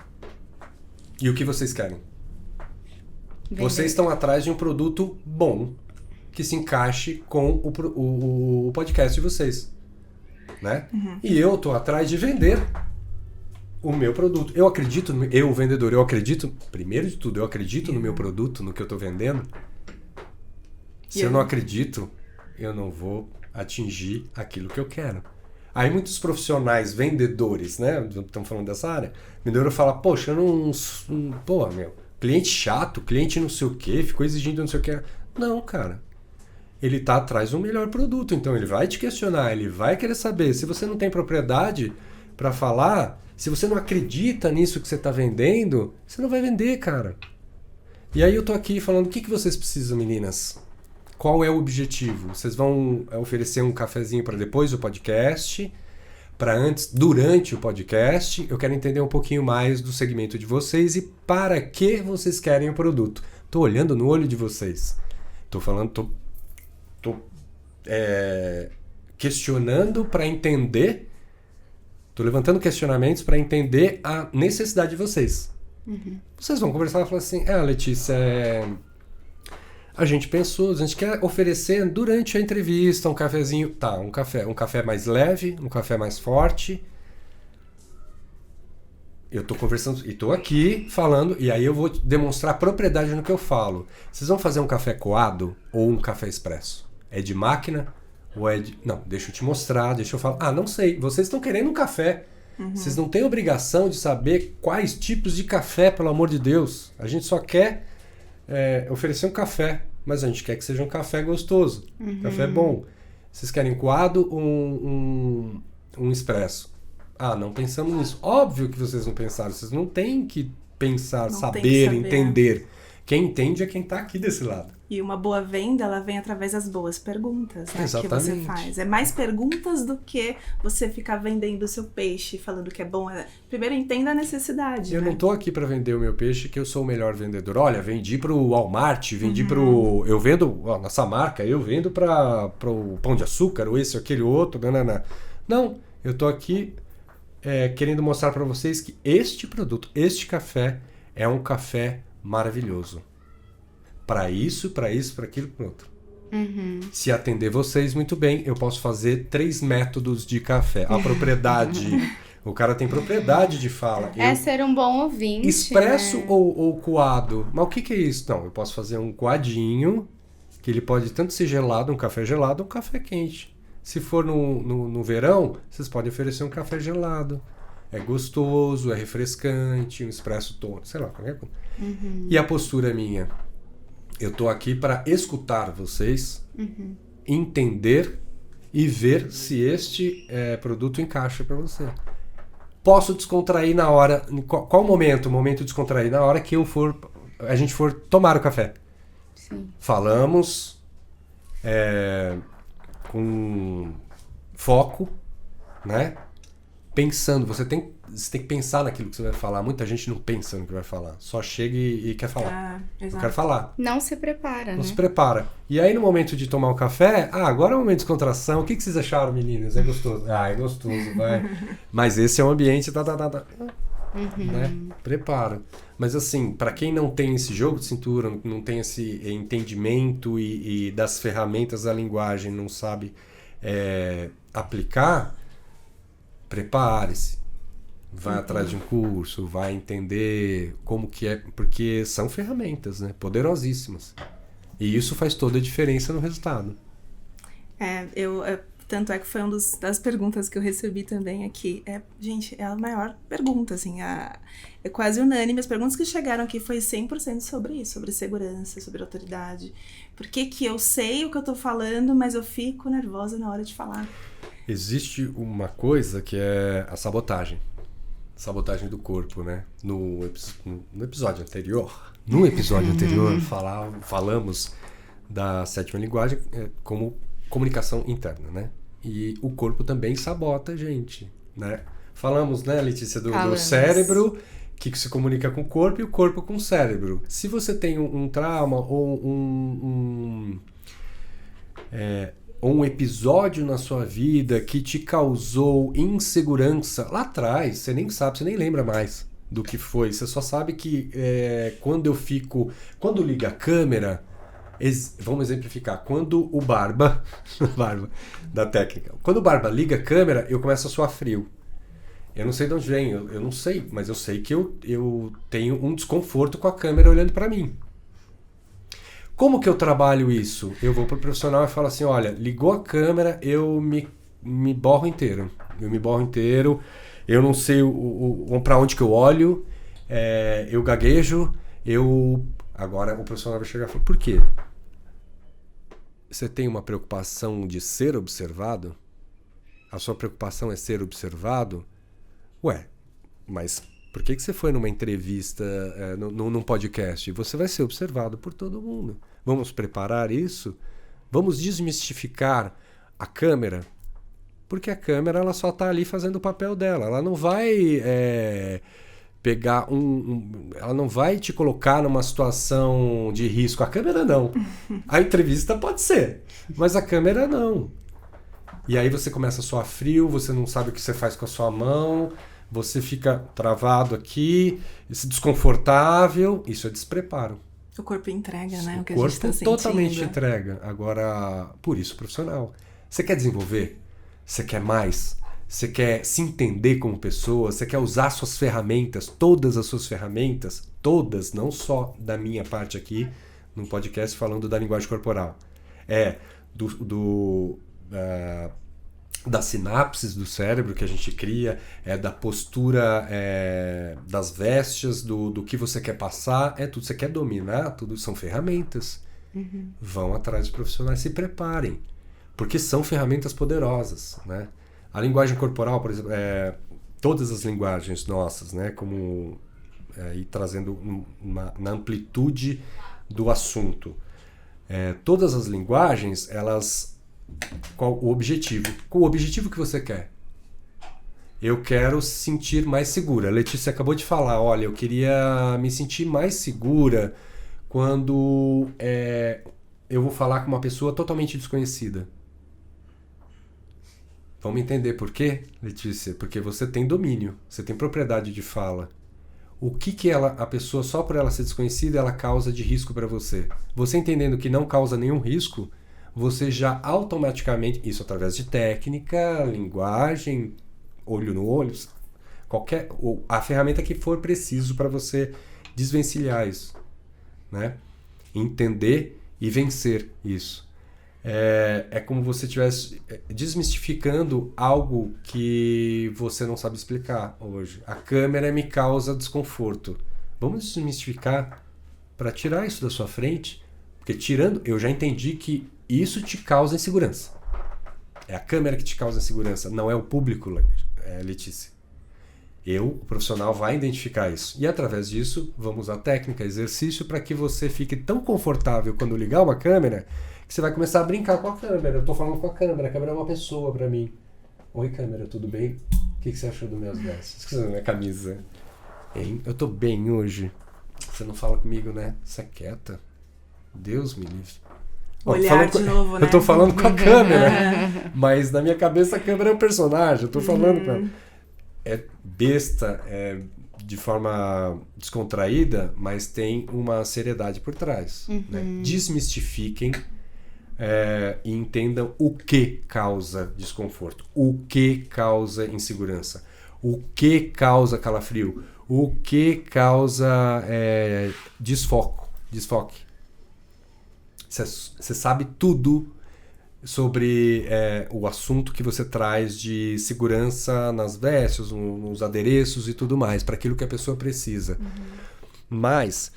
E o que vocês querem? Vender. Vocês estão atrás de um produto bom que se encaixe com o podcast de vocês, né? Uhum. E eu tô atrás de vender o meu produto. Eu acredito, o vendedor, primeiro de tudo, eu acredito no meu produto, no que eu tô vendendo. Se eu não acredito, eu não vou atingir aquilo que eu quero. Aí muitos profissionais, vendedores, né? Estamos falando dessa área. Vendedor fala, poxa, eu não... cliente chato, cliente não sei o quê, ficou exigindo não sei o quê. Não, cara. Ele tá atrás do melhor produto, então ele vai te questionar, ele vai querer saber. Se você não tem propriedade para falar, se você não acredita nisso que você tá vendendo, você não vai vender, cara. E aí eu tô aqui falando, o que vocês precisam, meninas? Qual é o objetivo? Vocês vão oferecer um cafezinho para depois do podcast, para antes, durante o podcast? Eu quero entender um pouquinho mais do segmento de vocês e para que vocês querem o produto. Tô olhando no olho de vocês. Tô falando, tô questionando para entender. Tô levantando questionamentos para entender a necessidade de vocês. Uhum. Vocês vão conversar e falar assim, Letícia, a gente pensou, a gente quer oferecer durante a entrevista um cafezinho, um café mais leve, um café mais forte. Eu tô conversando e tô aqui falando, e aí eu vou demonstrar propriedade no que eu falo. Vocês vão fazer um café coado ou um café expresso? É de máquina ou é de... Não, deixa eu te mostrar, deixa eu falar. Não sei, vocês estão querendo um café. Uhum. Vocês não têm obrigação de saber quais tipos de café, pelo amor de Deus. A gente só quer oferecer um café. Mas a gente quer que seja um café gostoso, café bom. Vocês querem coado ou um expresso? Não pensamos nisso. Óbvio que vocês não pensaram. Vocês não têm que pensar, saber, entender. Quem entende é quem está aqui desse lado. E uma boa venda, ela vem através das boas perguntas, né, que você faz. É mais perguntas do que você ficar vendendo o seu peixe, falando que é bom. Primeiro, entenda a necessidade. Eu não estou aqui para vender o meu peixe, que eu sou o melhor vendedor. Olha, vendi para o Walmart, vendi para o... Eu vendo, nossa marca, eu vendo para o Pão de Açúcar, ou esse ou aquele outro. Não, eu estou aqui querendo mostrar para vocês que este produto, este café, é um café maravilhoso. Para isso, para aquilo, para outro. Se atender vocês muito bem, eu posso fazer 3 métodos de café. A propriedade, o cara tem propriedade de fala. Ser um bom ouvinte. Expresso, né? ou coado? Mas o que é isso? Não, eu posso fazer um coadinho, que ele pode tanto ser gelado, um café gelado, ou um café quente. Se for no verão, vocês podem oferecer um café gelado. É gostoso, é refrescante, um expresso todo, sei lá, qualquer coisa. E a postura minha? Eu tô aqui para escutar vocês, entender e ver se este produto encaixa para você. Posso descontrair na hora... Qual o momento? O momento de descontrair na hora que a gente for tomar o café. Sim. Falamos com foco, né? Pensando, você tem que pensar naquilo que você vai falar. Muita gente não pensa no que vai falar, só chega e quer falar. Eu quero falar. Não se prepara, Não se prepara. E aí no momento de tomar o café, agora é o momento de descontração. O que vocês acharam, meninas? É gostoso? É gostoso, vai. Mas esse é o ambiente, né? Prepara. Mas assim, para quem não tem esse jogo de cintura, não tem esse entendimento e das ferramentas da linguagem, não sabe aplicar, prepare-se. Vai atrás de um curso, vai entender como que é, porque são ferramentas, né? Poderosíssimas. E isso faz toda a diferença no resultado. Tanto é que foi uma das perguntas que eu recebi também aqui. Gente, é a maior pergunta, assim, é quase unânime. As perguntas que chegaram aqui foi 100% sobre isso, sobre segurança, sobre autoridade. Por que eu sei o que eu tô falando, mas eu fico nervosa na hora de falar? Existe uma coisa que é a sabotagem. Sabotagem do corpo, né? No episódio anterior, falamos da 7ª linguagem como comunicação interna, né? E o corpo também sabota a gente, né? Falamos, né, Letícia, do cérebro que se comunica com o corpo e o corpo com o cérebro. Se você tem um trauma ou um episódio na sua vida que te causou insegurança lá atrás, você nem sabe, você nem lembra mais do que foi. Você só sabe que quando liga a câmera, vamos exemplificar, quando o Barba da técnica, quando o Barba liga a câmera, eu começo a suar frio. Eu não sei de onde vem, eu não sei, mas eu sei que eu tenho um desconforto com a câmera olhando para mim. Como que eu trabalho isso? Eu vou pro profissional e falo assim, olha, ligou a câmera, eu me borro inteiro. Eu não sei para onde que eu olho, eu gaguejo, Agora o profissional vai chegar e falar, por quê? Você tem uma preocupação de ser observado? A sua preocupação é ser observado? Ué, mas por que você foi numa entrevista, num podcast? Você vai ser observado por todo mundo. Vamos preparar isso? Vamos desmistificar a câmera? Porque a câmera ela só está ali fazendo o papel dela. Ela não vai pegar ela não vai te colocar numa situação de risco. A câmera não. A entrevista pode ser, mas a câmera não. E aí você começa a suar frio, você não sabe o que você faz com a sua mão, você fica travado aqui, desconfortável. Isso é despreparo. O corpo entrega, né? O que corpo a gente tá sentindo. Totalmente entrega. Agora, por isso, profissional. Você quer desenvolver? Você quer mais? Você quer se entender como pessoa? Você quer usar suas ferramentas, todas as suas ferramentas? Todas, não só da minha parte aqui, num podcast falando da linguagem corporal. Das sinapses do cérebro que a gente cria, da postura das vestes, do que você quer passar, tudo você quer dominar, tudo são ferramentas. Vão atrás de profissionais, se preparem, porque são ferramentas poderosas, né? A linguagem corporal, por exemplo, todas as linguagens nossas, né, como e trazendo na amplitude do assunto, todas as linguagens, elas... Qual o objetivo? Qual o objetivo que você quer? Eu quero se sentir mais segura. A Letícia acabou de falar, olha, eu queria me sentir mais segura quando eu vou falar com uma pessoa totalmente desconhecida. Vamos entender por quê, Letícia? Porque você tem domínio, você tem propriedade de fala. O que a pessoa, só por ela ser desconhecida, ela causa de risco para você? Você entendendo que não causa nenhum risco, você já automaticamente, isso através de técnica, linguagem, olho no olho, a ferramenta que for preciso para você desvencilhar isso, né? Entender e vencer isso. É como você estivesse desmistificando algo que você não sabe explicar hoje. A câmera me causa desconforto. Vamos desmistificar para tirar isso da sua frente, porque tirando, eu já entendi que isso te causa insegurança. É a câmera que te causa insegurança, não é o público, Letícia. O profissional, vai identificar isso. E através disso, vamos usar técnica, exercício, para que você fique tão confortável quando ligar uma câmera, que você vai começar a brincar com a câmera. Eu tô falando com a câmera é uma pessoa para mim. Oi, câmera, tudo bem? O que você achou dos meus versos? Esqueci da minha camisa. Hein? Eu tô bem hoje. Você não fala comigo, né? Você é quieta? Deus me livre. Olhar de novo, né? Eu tô falando com a câmera, mas na minha cabeça a câmera é um personagem. Eu tô falando com ela. É besta, de forma descontraída, mas tem uma seriedade por trás. Né? Desmistifiquem e entendam o que causa desconforto, o que causa insegurança, o que causa calafrio, o que causa desfoque. Você sabe tudo sobre o assunto que você traz de segurança nas vestes, nos adereços e tudo mais, para aquilo que a pessoa precisa. Mas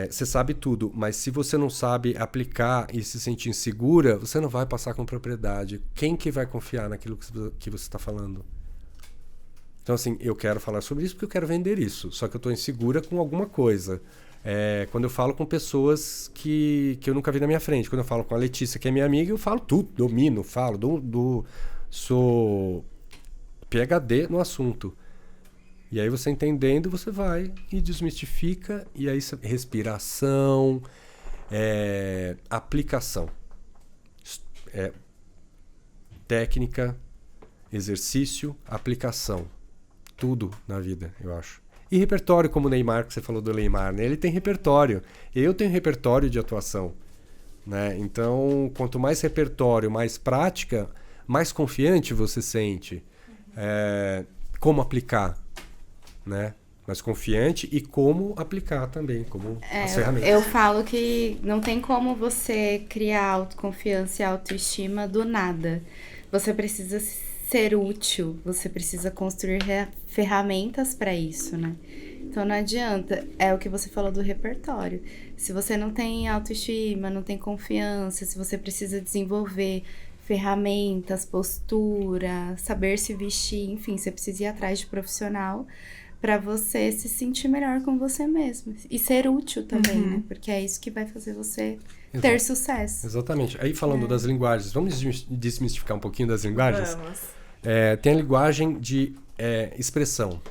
você sabe tudo, mas se você não sabe aplicar e se sentir insegura, você não vai passar com propriedade. Quem que vai confiar naquilo que você está falando? Então, assim, eu quero falar sobre isso porque eu quero vender isso, só que eu estou insegura com alguma coisa. Quando eu falo com pessoas que eu nunca vi na minha frente, quando eu falo com a Letícia, que é minha amiga, eu falo tudo, domino, falo, sou PhD no assunto. E aí você entendendo, você vai e desmistifica, e aí respiração, aplicação, técnica, exercício, aplicação, tudo na vida, eu acho. E repertório, como o Neymar, que você falou do Neymar, né? Ele tem repertório. Eu tenho repertório de atuação. Né? Então, quanto mais repertório, mais prática, mais confiante você sente. Como aplicar. Né? Mais confiante e como aplicar também, como as ferramentas. Eu falo que não tem como você criar autoconfiança e autoestima do nada. Você precisa ser útil, você precisa construir ferramentas para isso, né? Então não adianta, é o que você falou do repertório. Se você não tem autoestima, não tem confiança, se você precisa desenvolver ferramentas, postura, saber se vestir, enfim, você precisa ir atrás de profissional para você se sentir melhor com você mesmo. E ser útil também, né? Porque é isso que vai fazer você ter sucesso. Exatamente. Aí falando das linguagens, vamos desmistificar um pouquinho das linguagens? Vamos. Tem a linguagem de expressão.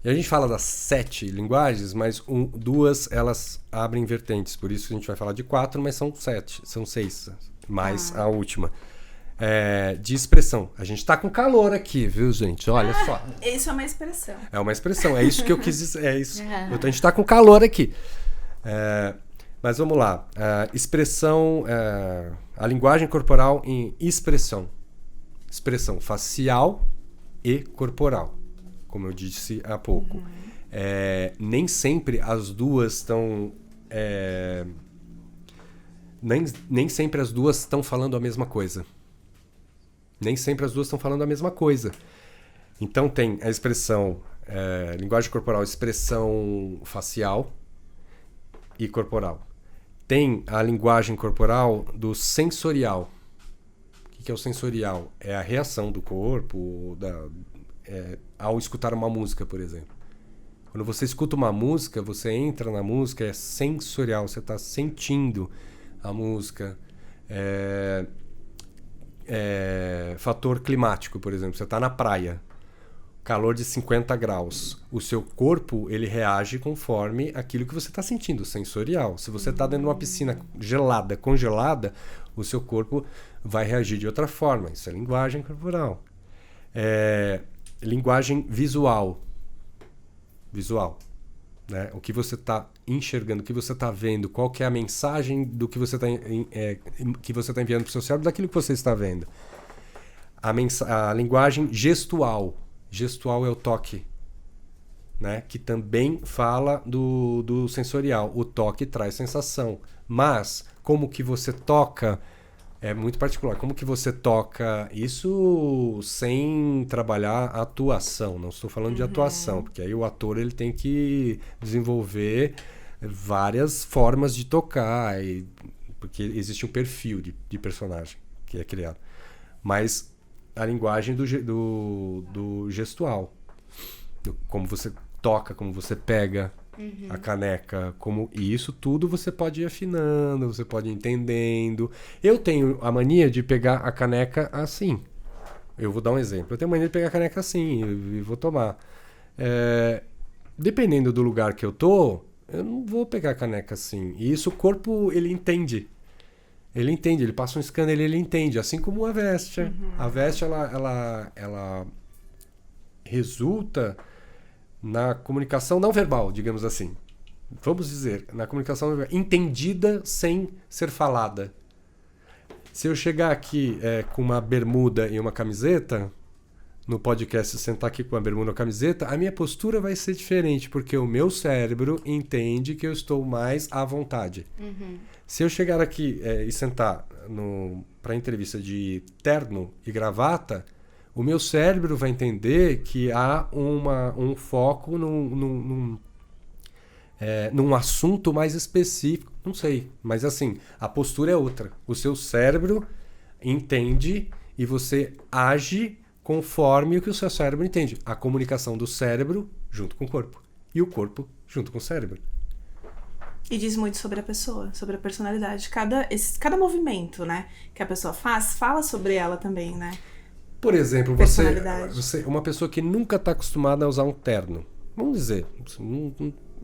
E a gente fala das 7 linguagens, mas 2 elas abrem vertentes. Por isso a gente vai falar de 4, mas são 6, mais a última. De expressão. A gente tá com calor aqui, viu, gente? Olha só. Isso é uma expressão. É uma expressão, é isso que eu quis dizer. É isso. Então a gente tá com calor aqui. Mas vamos lá. Expressão, a linguagem corporal em expressão. Expressão facial e corporal, como eu disse há pouco. Nem sempre as duas estão... nem sempre as duas estão falando a mesma coisa. Nem sempre as duas estão falando a mesma coisa. Então tem a expressão, linguagem corporal, expressão facial e corporal. Tem a linguagem corporal do sensorial. O que é o sensorial? É a reação do corpo ao escutar uma música, por exemplo. Quando você escuta uma música, você entra na música, é sensorial, você está sentindo a música. Fator climático, por exemplo, você está na praia. calor de 50 graus. O seu corpo, ele reage conforme aquilo que você está sentindo, sensorial. Se você está dentro de uma piscina gelada, congelada, o seu corpo vai reagir de outra forma. Isso é linguagem corporal. Linguagem visual. Visual. Né? O que você está enxergando, o que você está vendo, qual que é a mensagem do que você está enviando para o seu cérebro daquilo que você está vendo. A linguagem gestual. Gestual é o toque, né? Que também fala do sensorial. O toque traz sensação. Mas como que você toca é muito particular. Como que você toca isso sem trabalhar a atuação. Não estou falando de atuação, porque aí o ator ele tem que desenvolver várias formas de tocar, porque existe um perfil de personagem que é criado. Mas a linguagem do gestual. Como você toca, como você pega a caneca. E isso tudo você pode ir afinando, você pode ir entendendo. Eu tenho a mania de pegar a caneca assim. Eu vou dar um exemplo. Eu tenho a mania de pegar a caneca assim e vou tomar. Dependendo do lugar que eu tô, eu não vou pegar a caneca assim. E isso o corpo, ele entende. Ele entende, ele passa um scanner, ele entende, assim como a Vestia. A Vestia, ela resulta na comunicação não verbal, digamos assim. Vamos dizer, na comunicação não verbal, entendida sem ser falada. Se eu chegar aqui com uma bermuda e uma camiseta, no podcast sentar aqui com uma bermuda e uma camiseta, a minha postura vai ser diferente, porque o meu cérebro entende que eu estou mais à vontade. Se eu chegar aqui e sentar para entrevista de terno e gravata, o meu cérebro vai entender que há um foco num assunto mais específico. Não sei, mas assim, a postura é outra. O seu cérebro entende e você age conforme o que o seu cérebro entende. A comunicação do cérebro junto com o corpo. E o corpo junto com o cérebro. E diz muito sobre a pessoa, sobre a personalidade. Cada movimento, né, que a pessoa faz, fala sobre ela também, né? Por exemplo, você uma pessoa que nunca está acostumada a usar um terno. Vamos dizer,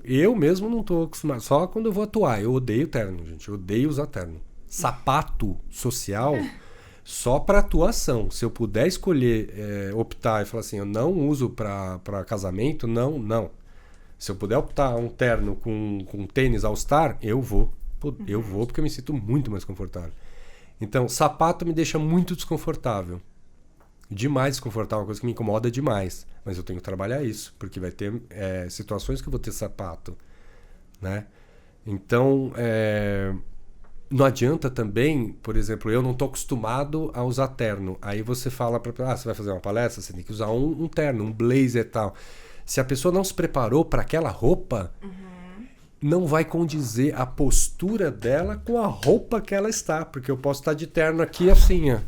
eu mesmo não estou acostumado. Só quando eu vou atuar. Eu odeio terno, gente. Eu odeio usar terno. Sapato social, só para atuação. Se eu puder escolher, optar e falar assim, eu não uso para casamento, não. Se eu puder optar um terno com tênis All-Star, eu vou. Eu vou porque eu me sinto muito mais confortável. Então, sapato me deixa muito desconfortável. Demais desconfortável, uma coisa que me incomoda demais. Mas eu tenho que trabalhar isso, porque vai ter situações que eu vou ter sapato, né? Então, não adianta também, por exemplo, eu não estou acostumado a usar terno. Aí você fala você vai fazer uma palestra, você tem que usar um terno, um blazer e tal. Se a pessoa não se preparou para aquela roupa, não vai condizer a postura dela com a roupa que ela está. Porque eu posso estar de terno aqui assim, ó.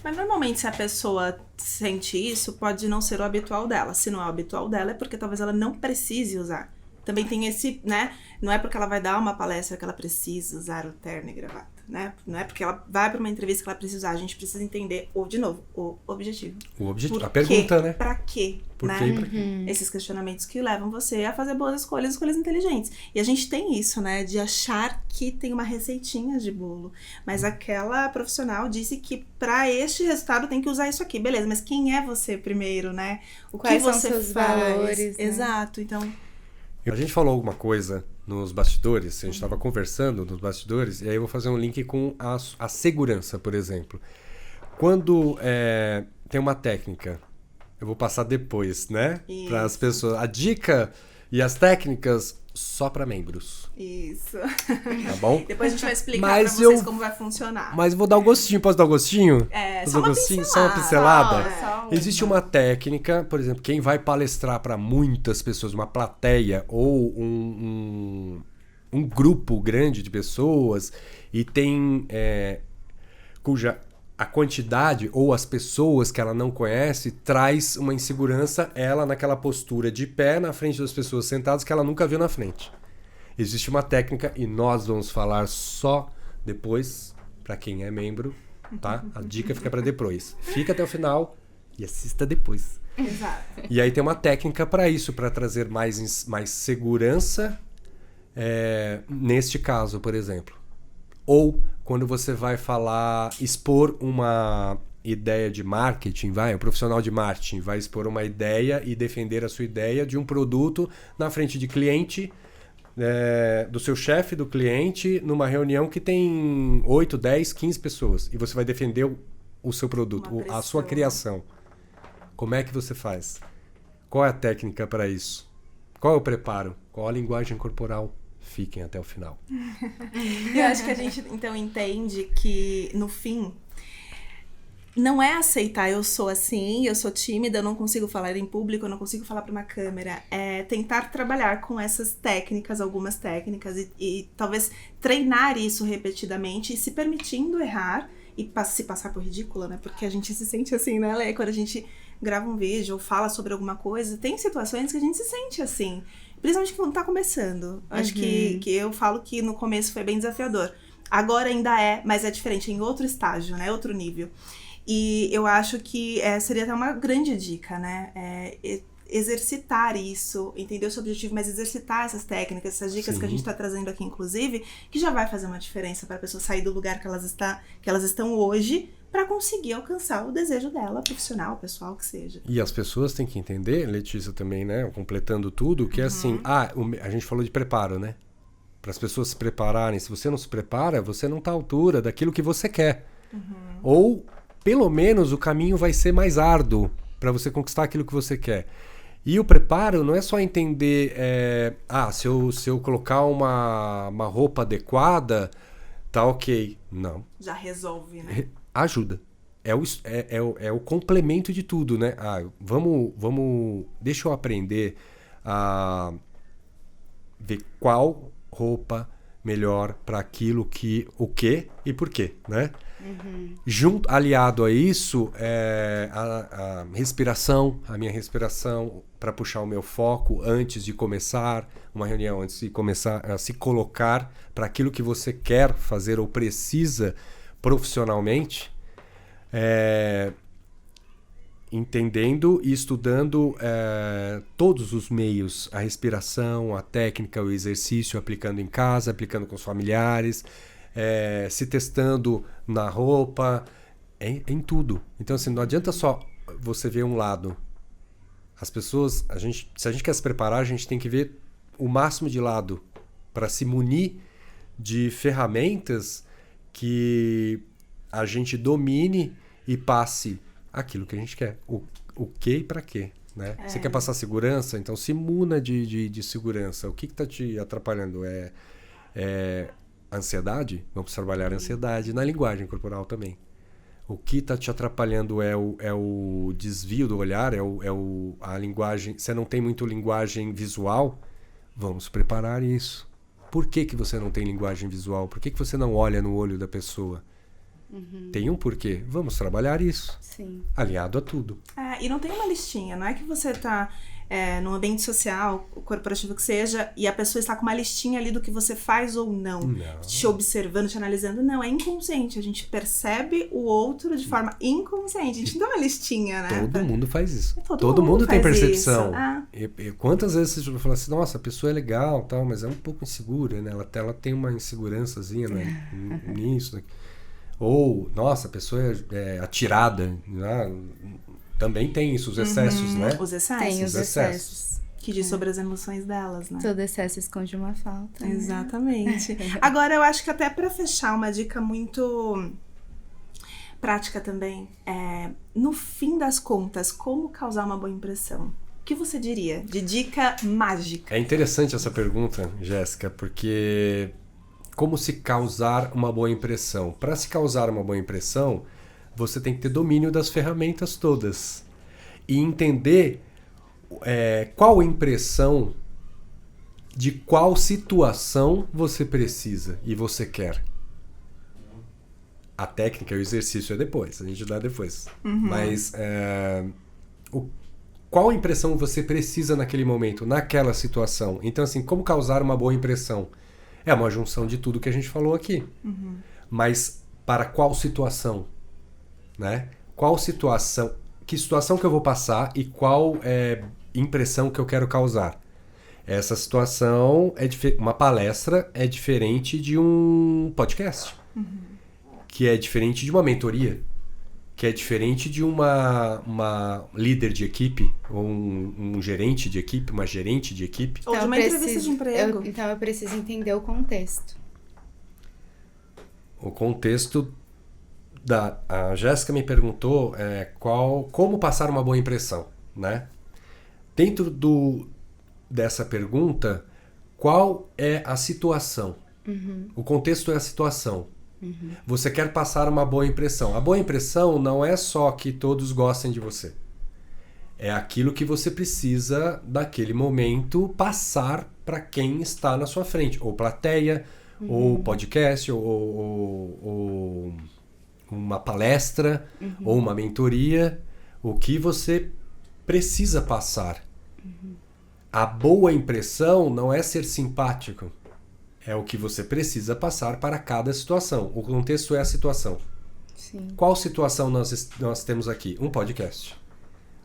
Mas normalmente se a pessoa sente isso, pode não ser o habitual dela. Se não é o habitual dela, é porque talvez ela não precise usar. Também tem esse, né? Não é porque ela vai dar uma palestra que ela precisa usar o terno e gravata, né? Não é porque ela vai para uma entrevista que ela precisa usar. A gente precisa entender, de novo, o objetivo. O objetivo, a pergunta, né? Pra quê? Por né? quê e pra quê? Esses questionamentos que levam você a fazer boas escolhas inteligentes. E a gente tem isso, né? De achar que tem uma receitinha de bolo. Mas aquela profissional disse que pra este resultado tem que usar isso aqui. Beleza, mas quem é você primeiro, né? Quais que são você seus faz? valores, né? Exato, então... A gente falou alguma coisa nos bastidores, a gente estava conversando nos bastidores, e aí eu vou fazer um link com a segurança, por exemplo. Quando tem uma técnica, eu vou passar depois, né? Para as pessoas. A dica e as técnicas só para membros. Isso. Tá bom? Depois a gente vai explicar para vocês como vai funcionar. Mas vou dar um gostinho. Posso dar um gostinho? Só uma pincelada. Só uma pincelada? Só Existe uma técnica, por exemplo, quem vai palestrar para muitas pessoas, uma plateia ou um grupo grande de pessoas e tem cuja a quantidade ou as pessoas que ela não conhece traz uma insegurança, ela naquela postura de pé na frente das pessoas sentadas que ela nunca viu na frente. Existe uma técnica e nós vamos falar só depois para quem é membro, tá? A dica fica para depois. Fica até o final e assista depois. Exato. E aí tem uma técnica para isso, para trazer mais segurança neste caso, por exemplo. Ou quando você vai expor uma ideia de marketing, o profissional de marketing vai expor uma ideia e defender a sua ideia de um produto na frente de cliente, do seu chefe, do cliente, numa reunião que tem 8, 10, 15 pessoas. E você vai defender o seu produto, a sua criação. Como é que você faz? Qual é a técnica para isso? Qual é o preparo? Qual a linguagem corporal? Fiquem até o final. Eu acho que a gente, então, entende que, no fim, não é aceitar eu sou assim, eu sou tímida, eu não consigo falar em público, eu não consigo falar para uma câmera. É tentar trabalhar com essas técnicas, algumas técnicas, e talvez treinar isso repetidamente e se permitindo errar e se passar por ridícula, né? Porque a gente se sente assim, né, Lê? Quando a gente grava um vídeo ou fala sobre alguma coisa, tem situações que a gente se sente assim. Principalmente quando tá começando. Acho que eu falo que no começo foi bem desafiador. Agora ainda mas é diferente, em outro estágio, né? Outro nível. E eu acho que seria até uma grande dica, né? Exercitar isso, entender o seu objetivo, mas exercitar essas técnicas, essas dicas que a gente tá trazendo aqui, inclusive, que já vai fazer uma diferença para a pessoa sair do lugar que elas estão hoje, para conseguir alcançar o desejo dela, profissional, pessoal, que seja. E as pessoas têm que entender, Letícia também, né, completando tudo, que é assim, a gente falou de preparo, né? Para as pessoas se prepararem. Se você não se prepara, você não está à altura daquilo que você quer. Ou, pelo menos, o caminho vai ser mais árduo para você conquistar aquilo que você quer. E o preparo não é só entender, se eu colocar uma roupa adequada, tá ok. Não. Já resolve, né? Ajuda. É o complemento de tudo, né? Deixa eu aprender a ver qual roupa melhor para aquilo o que e por quê, né? Aliado a isso, a respiração, a minha respiração para puxar o meu foco antes de começar uma reunião, antes de começar a se colocar para aquilo que você quer fazer ou precisa profissionalmente, entendendo e estudando todos os meios, a respiração, a técnica, o exercício, aplicando em casa, aplicando com os familiares, se testando na roupa, em tudo. Então, assim, não adianta só você ver um lado. As pessoas, se a gente quer se preparar, a gente tem que ver o máximo de lado para se munir de ferramentas que a gente domine e passe aquilo que a gente quer. O que e para quê, né? Você quer passar segurança? Então se muna de segurança. O que está te atrapalhando? Ansiedade? Vamos trabalhar a ansiedade na linguagem corporal também. O que está te atrapalhando é o desvio do olhar, a linguagem. Você não tem muito linguagem visual? Vamos preparar isso. Por que você não tem linguagem visual? Por que você não olha no olho da pessoa? Tem um porquê. Vamos trabalhar isso. Sim. Aliado a tudo. E não tem uma listinha. Não é que você tá num ambiente social, corporativo que seja, e a pessoa está com uma listinha ali do que você faz ou não. Te observando, te analisando. Não, é inconsciente. A gente percebe o outro de forma inconsciente. A gente não tem uma listinha, né? Todo mundo faz isso. Todo mundo tem percepção. E quantas vezes você fala assim, nossa, a pessoa é legal, tal, mas é um pouco insegura, né? Ela tem uma insegurançazinha, né? Nisso, né? Ou, nossa, a pessoa é atirada, né? Também tem isso, os excessos, né? Os excessos. Tem os excessos. Que diz sobre as emoções delas, né? Todo excesso esconde uma falta. Né? Exatamente. Agora, eu acho que até pra fechar, uma dica muito prática também, no fim das contas, como causar uma boa impressão? O que você diria de dica mágica? É interessante essa pergunta, Jéssica, porque como se causar uma boa impressão? Para se causar uma boa impressão, você tem que ter domínio das ferramentas todas e entender qual impressão de qual situação você precisa e você quer. A técnica e o exercício é depois, a gente dá depois. Mas qual impressão você precisa naquele momento, naquela situação? Então, assim, como causar uma boa impressão? É uma junção de tudo que a gente falou aqui. Mas para qual situação? Né? Qual situação? que situação que eu vou passar e qual impressão que eu quero causar. Essa situação uma palestra é diferente de um podcast, que é diferente de uma mentoria, que é diferente de uma líder de equipe, ou um gerente de equipe, uma gerente de equipe. Ou de uma entrevista de emprego. Então eu preciso entender o contexto. O contexto a Jéssica me perguntou como passar uma boa impressão, né? Dentro dessa pergunta, qual é a situação? O contexto é a situação. Você quer passar uma boa impressão. A boa impressão não é só que todos gostem de você. É aquilo que você precisa, daquele momento, passar para quem está na sua frente. Ou plateia, ou podcast, ou uma palestra, ou uma mentoria. O que você precisa passar. A boa impressão não é ser simpático. É o que você precisa passar para cada situação. O contexto é a situação. Sim. Qual situação nós temos aqui? Um podcast.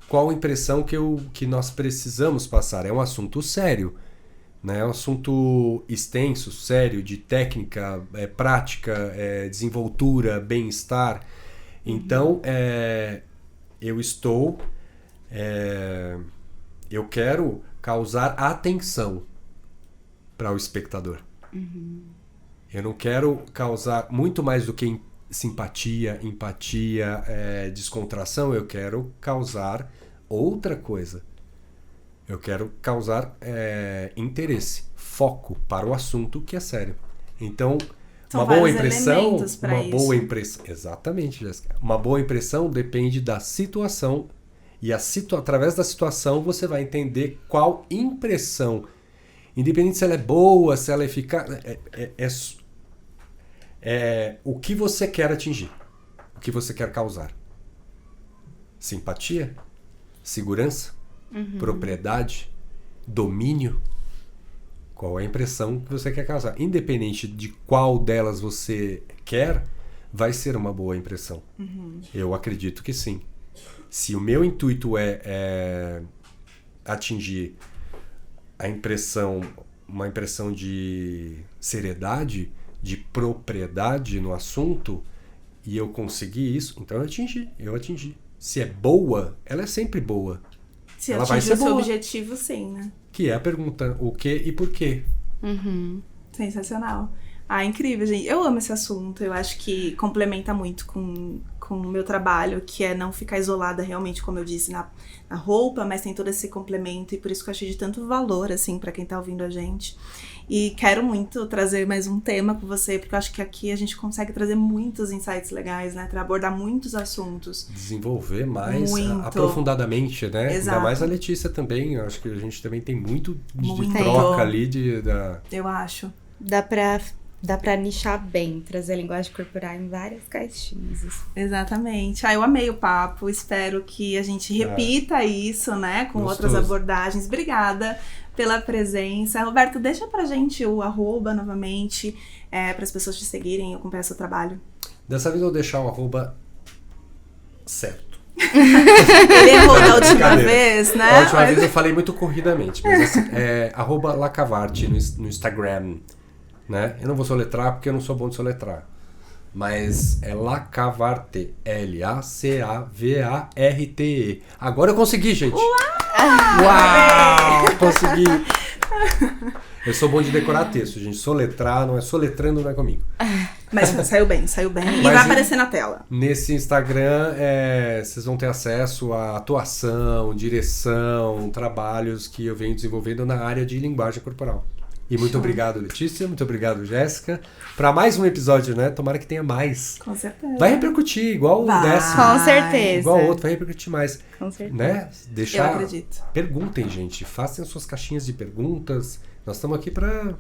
Qual a impressão que nós precisamos passar? É um assunto sério, né? É um assunto extenso, sério, de técnica, prática, desenvoltura, bem-estar. Então, eu quero causar atenção para o espectador. Eu não quero causar muito mais do que simpatia, empatia, descontração. Eu quero causar outra coisa. Eu quero causar interesse, foco para o assunto que é sério. Então, São uma boa vários impressão, elementos pra isso. Exatamente, Jéssica. Uma boa impressão depende da situação e através da situação você vai entender qual impressão. Independente se ela é boa, se ela é eficaz, o que você quer atingir, o que você quer causar. Simpatia, segurança, propriedade, domínio. Qual é a impressão que você quer causar? Independente de qual delas você quer, vai ser uma boa impressão. Eu acredito que sim. Se o meu intuito é atingir uma impressão de seriedade, de propriedade no assunto, e eu consegui isso, então eu atingi. Se é boa, ela é sempre boa. Se ela vai atingir ser o seu boa. objetivo, sim, né? Que é a pergunta, o que e por quê. Sensacional. Incrível, gente. Eu amo esse assunto. Eu acho que complementa muito com o meu trabalho, que é não ficar isolada realmente, como eu disse, na roupa, mas tem todo esse complemento, e por isso que eu achei de tanto valor, assim, pra quem tá ouvindo a gente. E quero muito trazer mais um tema com você, porque eu acho que aqui a gente consegue trazer muitos insights legais, né? Pra abordar muitos assuntos. Desenvolver mais Muito. aprofundadamente, né? Exato. Ainda mais a Letícia também. Eu acho que a gente também tem muito de Muito. troca ali. Eu acho. Dá pra nichar bem, trazer a linguagem corporal em várias caixinhas. Assim. Exatamente. Eu amei o papo. Espero que a gente repita isso, né? Com Gostoso. outras abordagens. Obrigada pela presença. Roberto, deixa pra gente o @ novamente, para as pessoas te seguirem e acompanhar seu trabalho. Dessa vez eu vou deixar o @ certo. Ele errou da última Brincadeira. vez, né? A última vez eu falei muito corridamente, mas assim, @lacavarte no Instagram, né? Eu não vou soletrar porque eu não sou bom de soletrar. Mas é Lacavarte, Lacavarte. Agora eu consegui, gente. Uau! Consegui. Eu sou bom de decorar texto, gente. Soletrando não é comigo. Mas saiu bem. E Mas vai aparecer na tela. Nesse Instagram, vocês vão ter acesso à atuação, direção, trabalhos que eu venho desenvolvendo na área de linguagem corporal. E muito obrigado, Letícia. Muito obrigado, Jéssica. Para mais um episódio, né? Tomara que tenha mais. Com certeza. Vai repercutir, igual o décimo. Com certeza. Igual o outro, vai repercutir mais. Com certeza. Né? Eu acredito. Perguntem, gente. Façam suas caixinhas de perguntas. Nós estamos aqui para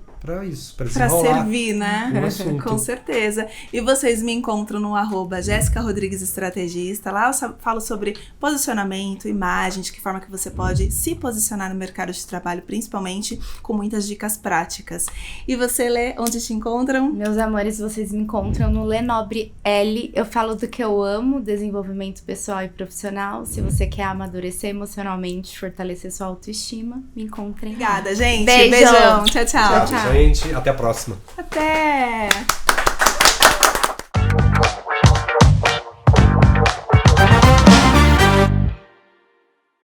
isso, para Pra desenrolar servir, né? um assunto. Com certeza. E vocês me encontram no @Jéssica Rodrigues Estrategista. Lá eu falo sobre posicionamento, imagem, de que forma que você pode se posicionar no mercado de trabalho, principalmente com muitas dicas práticas. E você, Lê, onde te encontram? Meus amores, vocês me encontram no Lenobre L. Eu falo do que eu amo, desenvolvimento pessoal e profissional. Se você quer amadurecer emocionalmente, fortalecer sua autoestima, me encontrem. Obrigada, gente. Beijo. Beijão. Tchau, tchau. Tchau, gente. Até a próxima. Até!